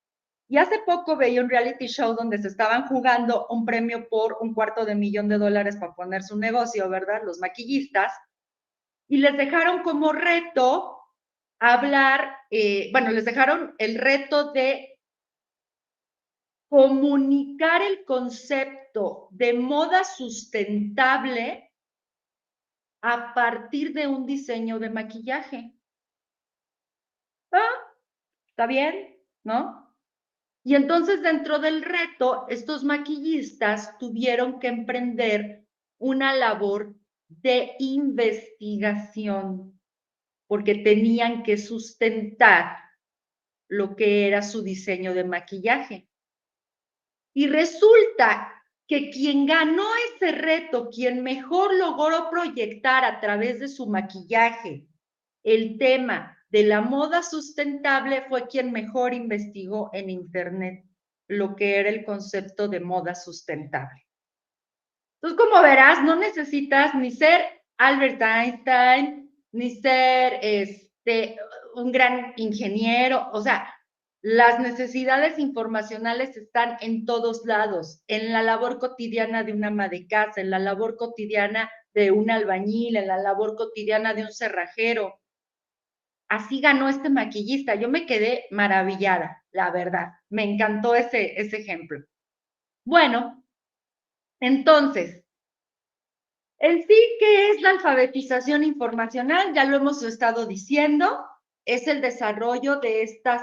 Y hace poco veía un reality show donde se estaban jugando un premio por $250,000 para poner su negocio, ¿verdad? Los maquillistas. y les dejaron como reto hablar, les dejaron el reto de comunicar el concepto de moda sustentable a partir de un diseño de maquillaje. ¿Está bien? ¿No? Y entonces dentro del reto, estos maquillistas tuvieron que emprender una labor de investigación, porque tenían que sustentar lo que era su diseño de maquillaje. Y resulta que quien ganó ese reto, quien mejor logró proyectar a través de su maquillaje el tema de la moda sustentable fue quien mejor investigó en Internet lo que era el concepto de moda sustentable. Entonces, como verás, no necesitas ni ser Albert Einstein, ni ser un gran ingeniero, o sea, las necesidades informacionales están en todos lados, en la labor cotidiana de una ama de casa, en la labor cotidiana de un albañil, en la labor cotidiana de un cerrajero. Así ganó este maquillista. Yo me quedé maravillada, la verdad. Me encantó ese ejemplo. Bueno, entonces, en sí, ¿qué es la alfabetización informacional? Ya lo hemos estado diciendo, es el desarrollo de estas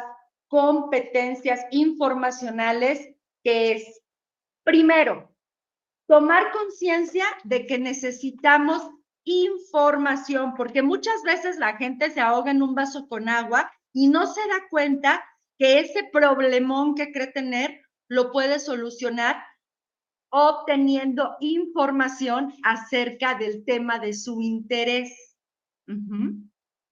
competencias informacionales, que es, primero, tomar conciencia de que necesitamos información, porque muchas veces la gente se ahoga en un vaso con agua y no se da cuenta que ese problemón que cree tener lo puede solucionar obteniendo información acerca del tema de su interés.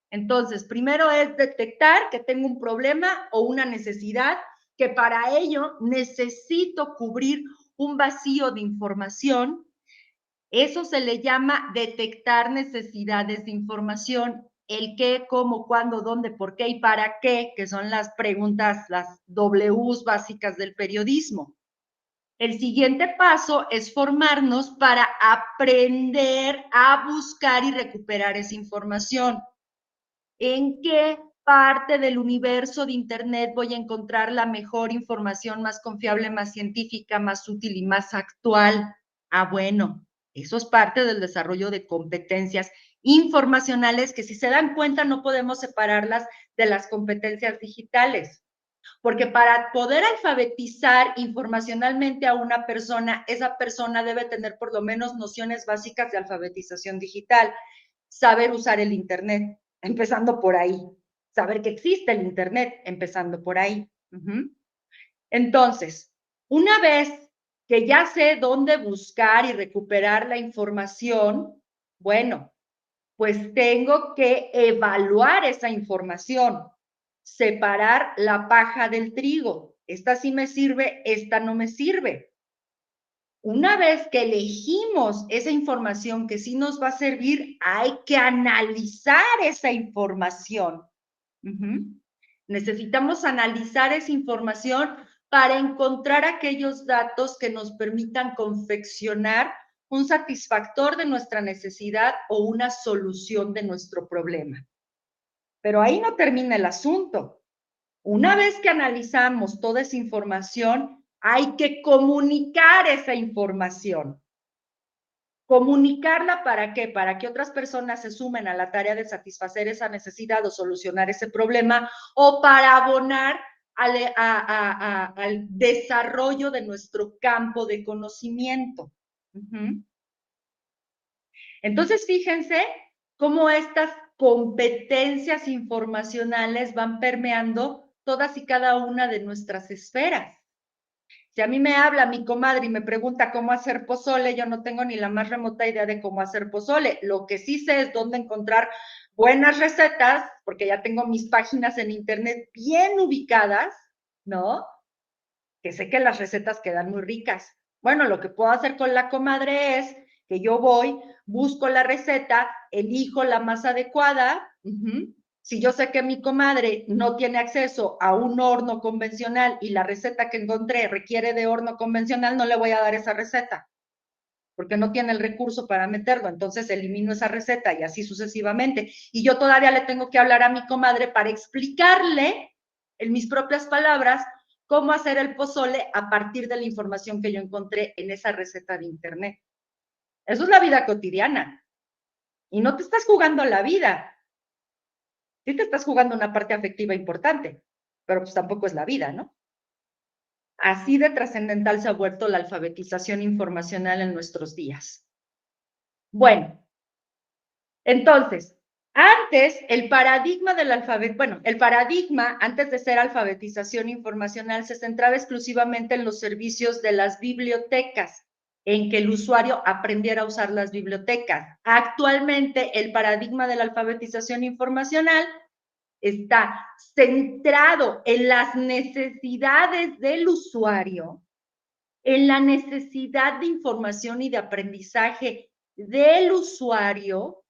Entonces, primero es detectar que tengo un problema o una necesidad, que para ello necesito cubrir un vacío de información. Eso se le llama detectar necesidades de información. El qué, cómo, cuándo, dónde, por qué y para qué, que son las preguntas, las Ws básicas del periodismo. El siguiente paso es formarnos para aprender a buscar y recuperar esa información. ¿En qué parte del universo de Internet voy a encontrar la mejor información, más confiable, más científica, más útil y más actual? Bueno, eso es parte del desarrollo de competencias informacionales que, si se dan cuenta, no podemos separarlas de las competencias digitales. Porque para poder alfabetizar informacionalmente a una persona, esa persona debe tener por lo menos nociones básicas de alfabetización digital, saber usar el Internet, empezando por ahí, saber que existe el Internet, empezando por ahí. Entonces, una vez que ya sé dónde buscar y recuperar la información, bueno, pues tengo que evaluar esa información, separar la paja del trigo. Esta sí me sirve, esta no me sirve. Una vez que elegimos esa información que sí nos va a servir, hay que analizar esa información. Necesitamos analizar esa información para encontrar aquellos datos que nos permitan confeccionar un satisfactor de nuestra necesidad o una solución de nuestro problema. Pero ahí no termina el asunto. Una vez que analizamos toda esa información, hay que comunicar esa información. ¿Comunicarla para qué? Para que otras personas se sumen a la tarea de satisfacer esa necesidad o solucionar ese problema, o para abonar al desarrollo de nuestro campo de conocimiento. Entonces, fíjense cómo estas competencias informacionales van permeando todas y cada una de nuestras esferas. Si a mí me habla mi comadre y me pregunta cómo hacer pozole, yo no tengo ni la más remota idea de cómo hacer pozole. Lo que sí sé es dónde encontrar buenas recetas, porque ya tengo mis páginas en Internet bien ubicadas, ¿no? Que sé que las recetas quedan muy ricas. Bueno, lo que puedo hacer con la comadre es que yo voy, busco la receta, elijo la más adecuada. Si yo sé que mi comadre no tiene acceso a un horno convencional y la receta que encontré requiere de horno convencional, no le voy a dar esa receta. porque no tiene el recurso para meterlo, entonces elimino esa receta y así sucesivamente. Y yo todavía le tengo que hablar a mi comadre para explicarle, en mis propias palabras, cómo hacer el pozole a partir de la información que yo encontré en esa receta de internet. Eso es la vida cotidiana. Y no te estás jugando la vida. Sí te estás jugando una parte afectiva importante, pero pues tampoco es la vida, ¿no? Así de trascendental se ha vuelto la alfabetización informacional en nuestros días. Bueno, entonces, antes el paradigma del el paradigma antes de ser alfabetización informacional se centraba exclusivamente en los servicios de las bibliotecas, en que el usuario aprendiera a usar las bibliotecas. Actualmente el paradigma de la alfabetización informacional está centrado en las necesidades del usuario, en la necesidad de información y de aprendizaje del usuario.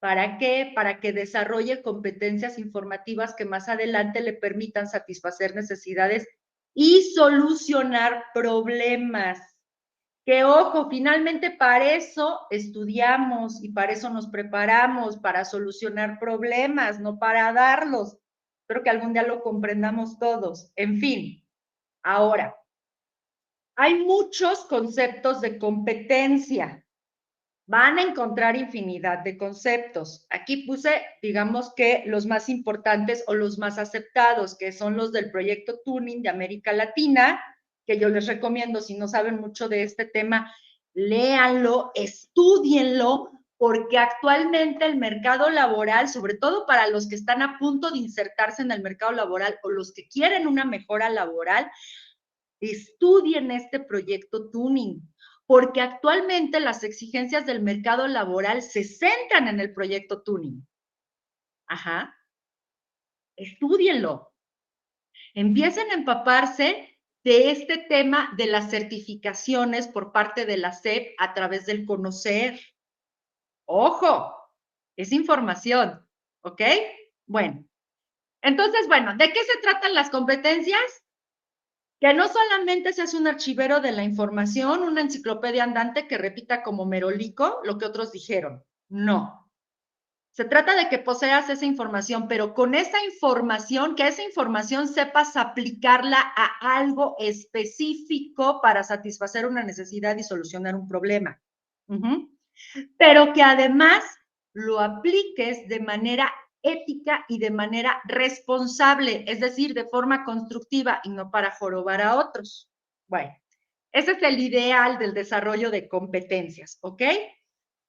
¿Para qué? Para que desarrolle competencias informativas que más adelante le permitan satisfacer necesidades y solucionar problemas. Que ojo, finalmente para eso estudiamos y para eso nos preparamos, para solucionar problemas, no para darlos. Espero que algún día lo comprendamos todos. En fin, ahora, hay muchos conceptos de competencia. Van a encontrar infinidad de conceptos. Aquí puse, digamos que los más importantes o los más aceptados, que son los del proyecto Tuning de América Latina, que yo les recomiendo, si no saben mucho de este tema, léanlo, estúdienlo, porque actualmente el mercado laboral, sobre todo para los que están a punto de insertarse en el mercado laboral o los que quieren una mejora laboral, estudien este proyecto Tuning, porque actualmente las exigencias del mercado laboral se centran en el proyecto Tuning. Ajá. Estúdienlo. Empiecen a empaparse de este tema de las certificaciones por parte de la SEP a través del conocer. ¡Ojo! Es información, ¿ok? Bueno, entonces, bueno, ¿de qué se tratan las competencias? Que no solamente seas un archivero de la información, una enciclopedia andante que repita como merolico lo que otros dijeron. No. Se trata de que poseas esa información, pero con esa información, que esa información sepas aplicarla a algo específico para satisfacer una necesidad y solucionar un problema. Pero que además lo apliques de manera ética y de manera responsable, es decir, de forma constructiva y no para jorobar a otros. Bueno, ese es el ideal del desarrollo de competencias, ¿ok?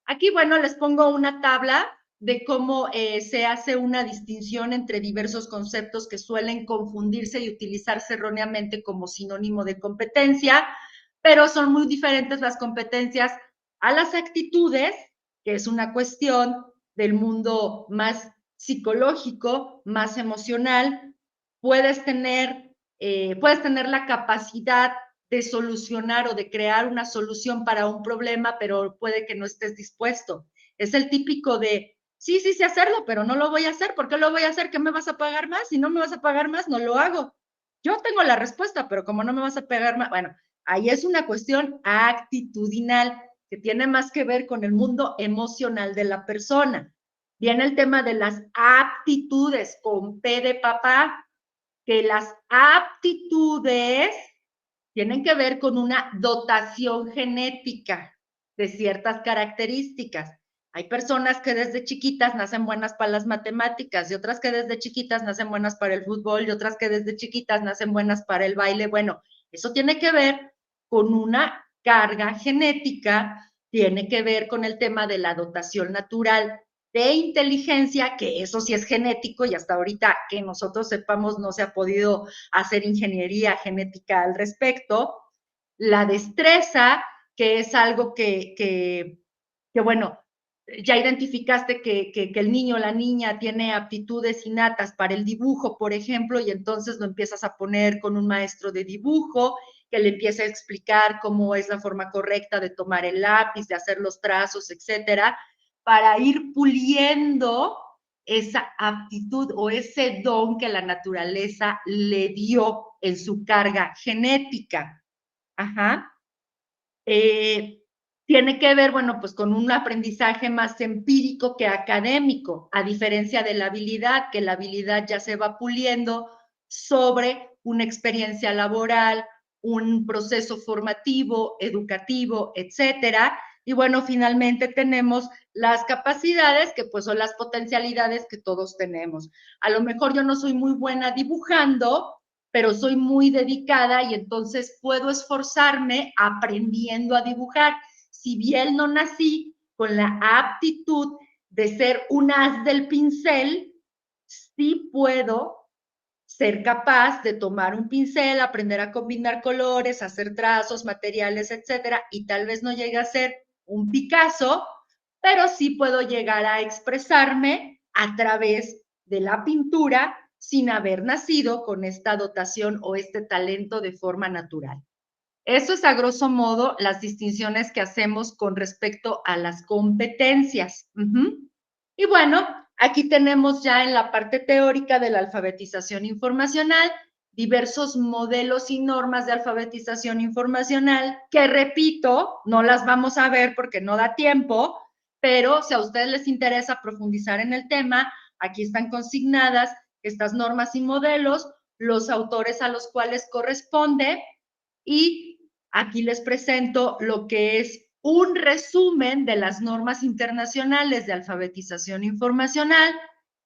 Aquí, bueno, les pongo una tabla de cómo se hace una distinción entre diversos conceptos que suelen confundirse y utilizarse erróneamente como sinónimo de competencia, pero son muy diferentes las competencias a las actitudes, que es una cuestión del mundo más psicológico, más emocional. Puedes tener la capacidad de solucionar o de crear una solución para un problema, pero puede que no estés dispuesto. Es el típico de, sí sé hacerlo, pero no lo voy a hacer. ¿Por qué lo voy a hacer? ¿Qué me vas a pagar más? Si no me vas a pagar más, no lo hago. Yo tengo la respuesta, pero como no me vas a pagar más, bueno, ahí es una cuestión actitudinal que tiene más que ver con el mundo emocional de la persona. Viene el tema de las aptitudes, con P de papá, que las aptitudes tienen que ver con una dotación genética de ciertas características. Hay personas que desde chiquitas nacen buenas para las matemáticas y otras que desde chiquitas nacen buenas para el fútbol y otras que desde chiquitas nacen buenas para el baile. Bueno, eso tiene que ver con una carga genética, tiene que ver con el tema de la dotación natural de inteligencia, que eso sí es genético y hasta ahorita que nosotros sepamos no se ha podido hacer ingeniería genética al respecto. La destreza, que es algo que bueno, ya identificaste que el niño o la niña tiene aptitudes innatas para el dibujo, por ejemplo, y entonces lo empiezas a poner con un maestro de dibujo que le empieza a explicar cómo es la forma correcta de tomar el lápiz, de hacer los trazos, etcétera, para ir puliendo esa aptitud o ese don que la naturaleza le dio en su carga genética. Ajá. tiene que ver, bueno, pues con un aprendizaje más empírico que académico, a diferencia de la habilidad, que la habilidad ya se va puliendo sobre una experiencia laboral, un proceso formativo, educativo, etcétera. Y bueno, finalmente tenemos las capacidades, que pues son las potencialidades que todos tenemos. A lo mejor yo no soy muy buena dibujando, pero soy muy dedicada y entonces puedo esforzarme aprendiendo a dibujar. Si bien no nací con la aptitud de ser un as del pincel, sí puedo ser capaz de tomar un pincel, aprender a combinar colores, hacer trazos, materiales, etcétera, y tal vez no llegue a ser un Picasso, pero sí puedo llegar a expresarme a través de la pintura sin haber nacido con esta dotación o este talento de forma natural. Eso es a grosso modo las distinciones que hacemos con respecto a las competencias. Y bueno, aquí tenemos ya en la parte teórica de la alfabetización informacional diversos modelos y normas de alfabetización informacional que, repito, no las vamos a ver porque no da tiempo, pero si a ustedes les interesa profundizar en el tema, aquí están consignadas estas normas y modelos, los autores a los cuales corresponde, y aquí les presento lo que es un resumen de las normas internacionales de alfabetización informacional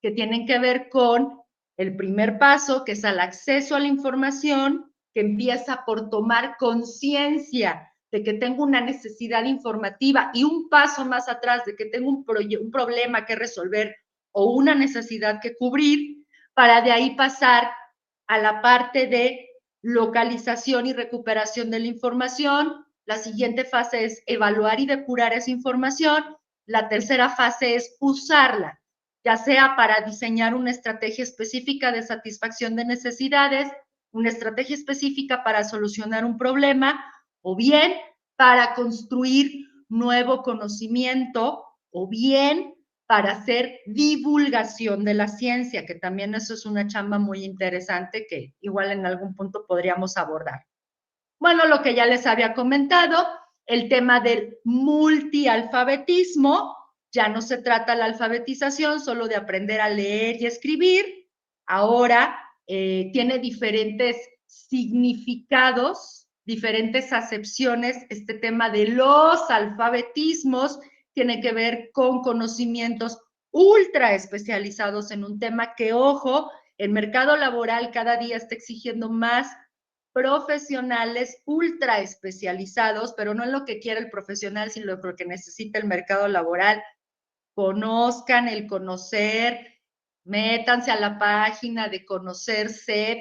que tienen que ver con el primer paso, que es el acceso a la información, que empieza por tomar conciencia de que tengo una necesidad informativa y un paso más atrás de que tengo un problema que resolver o una necesidad que cubrir, para de ahí pasar a la parte de localización y recuperación de la información. La siguiente fase es evaluar y depurar esa información. La tercera fase es usarla, ya sea para diseñar una estrategia específica de satisfacción de necesidades, una estrategia específica para solucionar un problema, o bien para construir nuevo conocimiento, o bien para hacer divulgación de la ciencia, que también eso es una chamba muy interesante que igual en algún punto podríamos abordar. Bueno, lo que ya les había comentado, el tema del multialfabetismo, ya no se trata la alfabetización solo de aprender a leer y escribir, ahora tiene diferentes significados, diferentes acepciones. Este tema de los alfabetismos tiene que ver con conocimientos ultra especializados en un tema que, ojo, el mercado laboral cada día está exigiendo más profesionales ultra especializados, pero no en lo que quiere el profesional, sino en lo que necesita el mercado laboral. Conozcan el conocer, métanse a la página de Conocer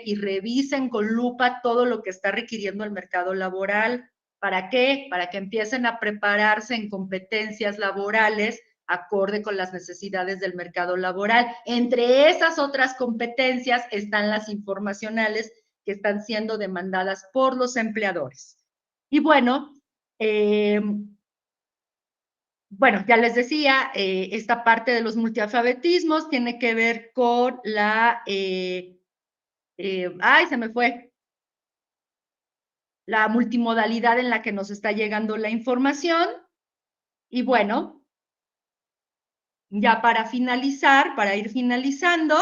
y revisen con lupa todo lo que está requiriendo el mercado laboral. ¿Para qué? Para que empiecen a prepararse en competencias laborales acorde con las necesidades del mercado laboral. Entre esas otras competencias están las informacionales que están siendo demandadas por los empleadores. Y bueno, ya les decía, esta parte de los multialfabetismos tiene que ver con la, se me fue, la multimodalidad en la que nos está llegando la información. Y bueno, ya para finalizar, para ir finalizando,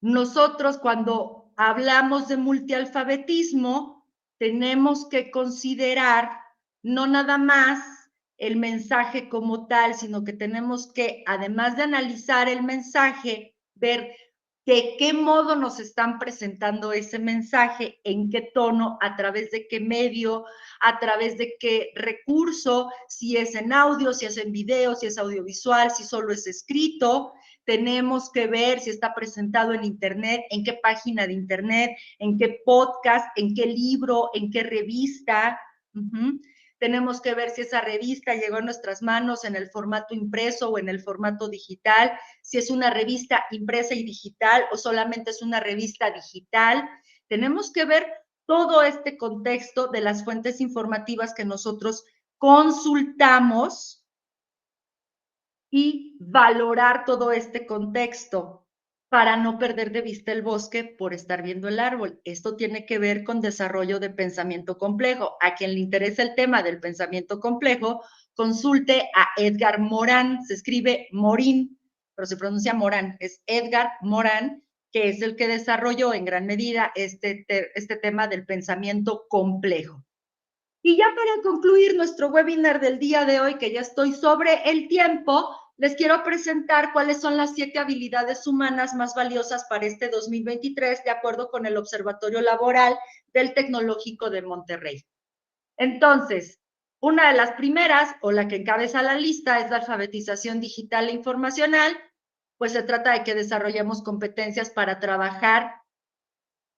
nosotros cuando hablamos de multialfabetismo, tenemos que considerar no nada más el mensaje como tal, sino que tenemos que, además de analizar el mensaje, ver de qué modo nos están presentando ese mensaje, en qué tono, a través de qué medio, a través de qué recurso, si es en audio, si es en video, si es audiovisual, si solo es escrito. Tenemos que ver si está presentado en Internet, en qué página de Internet, en qué podcast, en qué libro, en qué revista. Tenemos que ver si esa revista llegó a nuestras manos en el formato impreso o en el formato digital, si es una revista impresa y digital o solamente es una revista digital. Tenemos que ver todo este contexto de las fuentes informativas que nosotros consultamos y valorar todo este contexto. para no perder de vista el bosque por estar viendo el árbol. Esto tiene que ver con desarrollo de pensamiento complejo. A quien le interesa el tema del pensamiento complejo, consulte a Edgar Morin. Se escribe Morin, pero se pronuncia Morán. Es Edgar Morin, que es el que desarrolló en gran medida este tema del pensamiento complejo. Y ya para concluir nuestro webinar del día de hoy, que ya estoy sobre el tiempo, les quiero presentar cuáles son las 7 habilidades humanas más valiosas para este 2023, de acuerdo con el Observatorio Laboral del Tecnológico de Monterrey. Entonces, una de las primeras, o la que encabeza la lista, es la alfabetización digital e informacional. Pues se trata de que desarrollemos competencias para trabajar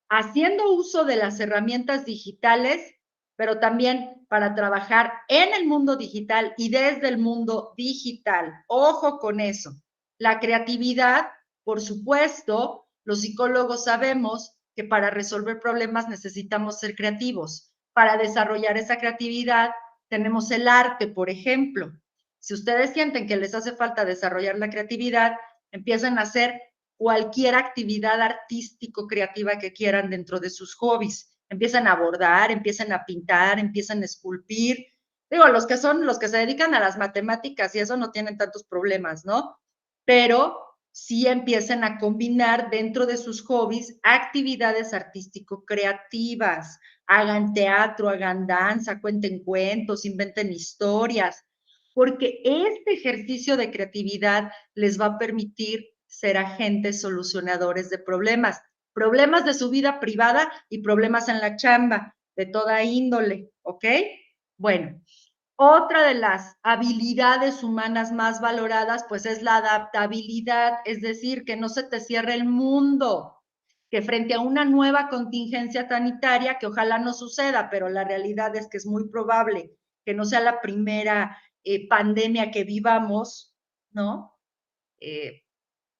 haciendo uso de las herramientas digitales, pero también para trabajar en el mundo digital y desde el mundo digital. Ojo con eso. La creatividad, por supuesto, los psicólogos sabemos que para resolver problemas necesitamos ser creativos. Para desarrollar esa creatividad tenemos el arte, por ejemplo. Si ustedes sienten que les hace falta desarrollar la creatividad, empiezan a hacer cualquier actividad artístico-creativa que quieran dentro de sus hobbies. Empiezan a bordar, empiezan a pintar, empiezan a esculpir. Digo, los que se dedican a las matemáticas y eso no tienen tantos problemas, ¿no? Pero sí empiezan a combinar dentro de sus hobbies actividades artístico-creativas. Hagan teatro, hagan danza, cuenten cuentos, inventen historias, porque este ejercicio de creatividad les va a permitir ser agentes solucionadores de problemas de su vida privada y problemas en la chamba, de toda índole, ¿ok? Bueno, otra de las habilidades humanas más valoradas, pues es la adaptabilidad, es decir, que no se te cierre el mundo, que frente a una nueva contingencia sanitaria, que ojalá no suceda, pero la realidad es que es muy probable que no sea la primera pandemia que vivamos, ¿no?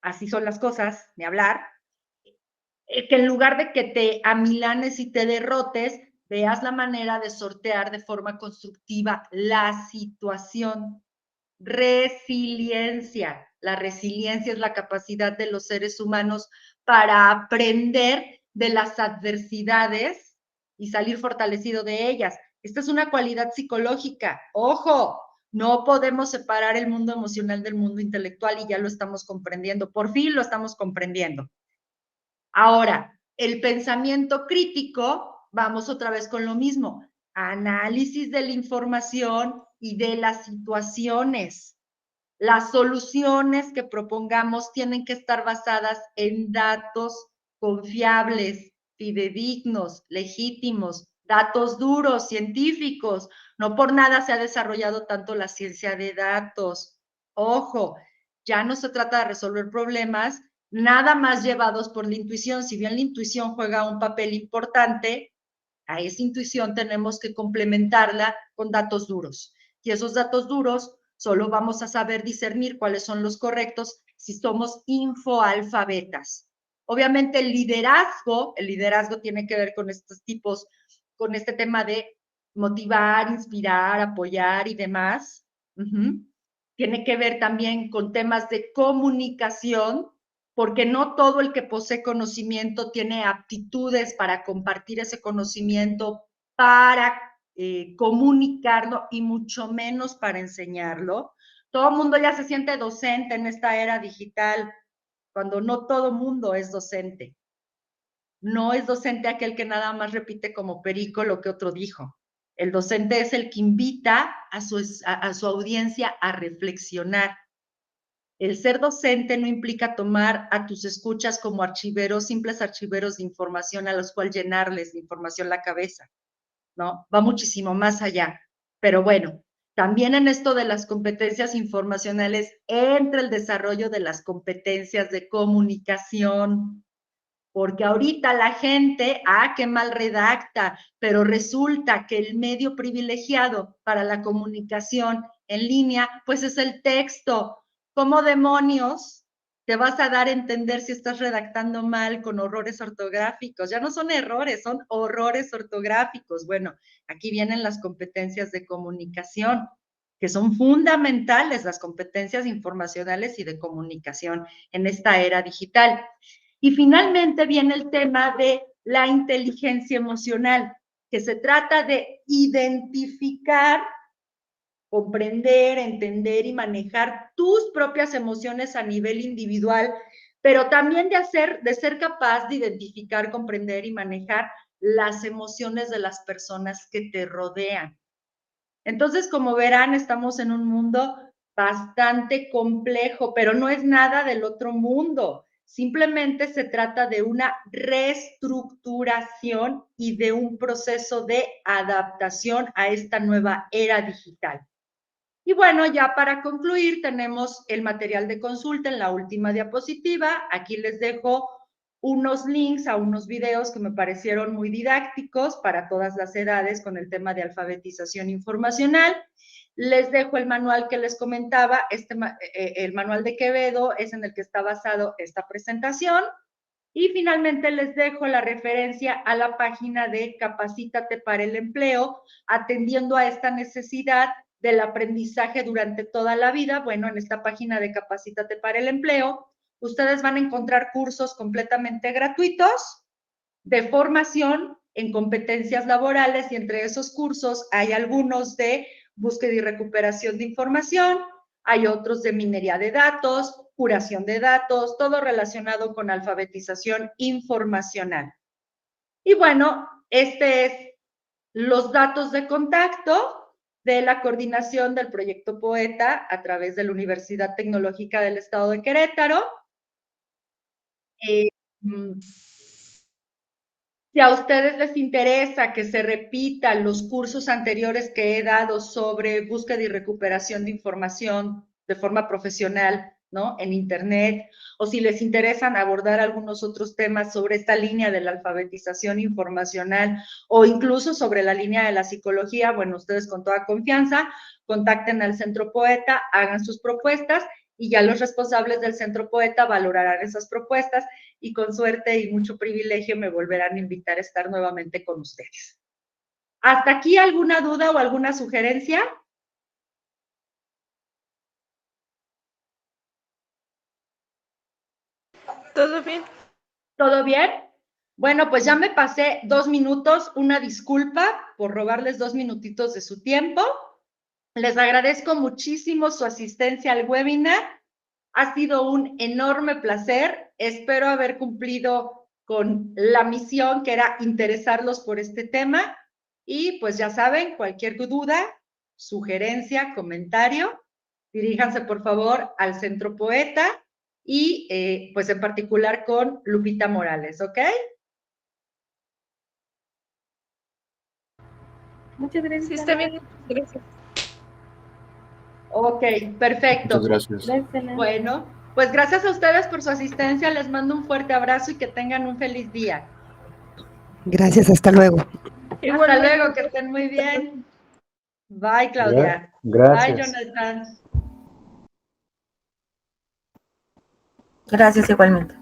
Así son las cosas, ni hablar, que en lugar de que te amilanes y te derrotes, veas la manera de sortear de forma constructiva la situación. Resiliencia. La resiliencia es la capacidad de los seres humanos para aprender de las adversidades y salir fortalecido de ellas. Esta es una cualidad psicológica. Ojo, no podemos separar el mundo emocional del mundo intelectual y ya lo estamos comprendiendo. Por fin lo estamos comprendiendo. Ahora, el pensamiento crítico, vamos otra vez con lo mismo, análisis de la información y de las situaciones. Las soluciones que propongamos tienen que estar basadas en datos confiables, fidedignos, legítimos, datos duros, científicos. No por nada se ha desarrollado tanto la ciencia de datos. Ojo, ya no se trata de resolver problemas nada más llevados por la intuición. Si bien la intuición juega un papel importante, a esa intuición tenemos que complementarla con datos duros. Y esos datos duros solo vamos a saber discernir cuáles son los correctos si somos infoalfabetas. Obviamente el liderazgo tiene que ver con estos tipos, con este tema de motivar, inspirar, apoyar y demás. Tiene que ver también con temas de comunicación, porque no todo el que posee conocimiento tiene aptitudes para compartir ese conocimiento, para comunicarlo y mucho menos para enseñarlo. Todo el mundo ya se siente docente en esta era digital, cuando no todo mundo es docente. No es docente aquel que nada más repite como perico lo que otro dijo. El docente es el que invita a su audiencia a reflexionar. El ser docente no implica tomar a tus escuchas como archiveros, simples archiveros de información a los cuales llenarles de información la cabeza, ¿no? Va muchísimo más allá. Pero bueno, también en esto de las competencias informacionales entra el desarrollo de las competencias de comunicación, porque ahorita la gente, qué mal redacta, pero resulta que el medio privilegiado para la comunicación en línea, pues es el texto. ¿Cómo demonios te vas a dar a entender si estás redactando mal con horrores ortográficos? Ya no son errores, son horrores ortográficos. Bueno, aquí vienen las competencias de comunicación, que son fundamentales las competencias informacionales y de comunicación en esta era digital. Y finalmente viene el tema de la inteligencia emocional, que se trata de identificar, comprender, entender y manejar tus propias emociones a nivel individual, pero también de ser capaz de identificar, comprender y manejar las emociones de las personas que te rodean. Entonces, como verán, estamos en un mundo bastante complejo, pero no es nada del otro mundo. Simplemente se trata de una reestructuración y de un proceso de adaptación a esta nueva era digital. Y bueno, ya para concluir, tenemos el material de consulta en la última diapositiva. Aquí les dejo unos links a unos videos que me parecieron muy didácticos para todas las edades con el tema de alfabetización informacional. Les dejo el manual que les comentaba, el manual de Quevedo es en el que está basado esta presentación. Y finalmente les dejo la referencia a la página de Capacítate para el Empleo, atendiendo a esta necesidad del aprendizaje durante toda la vida. Bueno, en esta página de Capacítate para el Empleo, ustedes van a encontrar cursos completamente gratuitos de formación en competencias laborales y entre esos cursos hay algunos de búsqueda y recuperación de información, hay otros de minería de datos, curación de datos, todo relacionado con alfabetización informacional. Y bueno, este es los datos de contacto de la coordinación del proyecto Poeta a través de la Universidad Tecnológica del Estado de Querétaro. Si a ustedes les interesa que se repitan los cursos anteriores que he dado sobre búsqueda y recuperación de información de forma profesional, ¿no? En Internet, o si les interesan abordar algunos otros temas sobre esta línea de la alfabetización informacional o incluso sobre la línea de la psicología, bueno, ustedes con toda confianza contacten al Centro Poeta, hagan sus propuestas y ya los responsables del Centro Poeta valorarán esas propuestas y con suerte y mucho privilegio me volverán a invitar a estar nuevamente con ustedes. ¿Hasta aquí alguna duda o alguna sugerencia? ¿Todo bien? ¿Todo bien? Bueno, pues ya me pasé 2 minutos, una disculpa por robarles 2 minutitos de su tiempo. Les agradezco muchísimo su asistencia al webinar. Ha sido un enorme placer. Espero haber cumplido con la misión que era interesarlos por este tema. Y pues ya saben, cualquier duda, sugerencia, comentario, diríjanse por favor al Centro Poeta y pues en particular con Lupita Morales, ¿ok? Muchas gracias. Sí, está bien. Gracias. Ok, perfecto. Muchas gracias. Gracias. Bueno, pues gracias a ustedes por su asistencia. Les mando un fuerte abrazo y que tengan un feliz día. Gracias, hasta luego. Hasta luego, que estén muy bien. Bye, Claudia. Gracias. Bye, Jonathan. Gracias igualmente.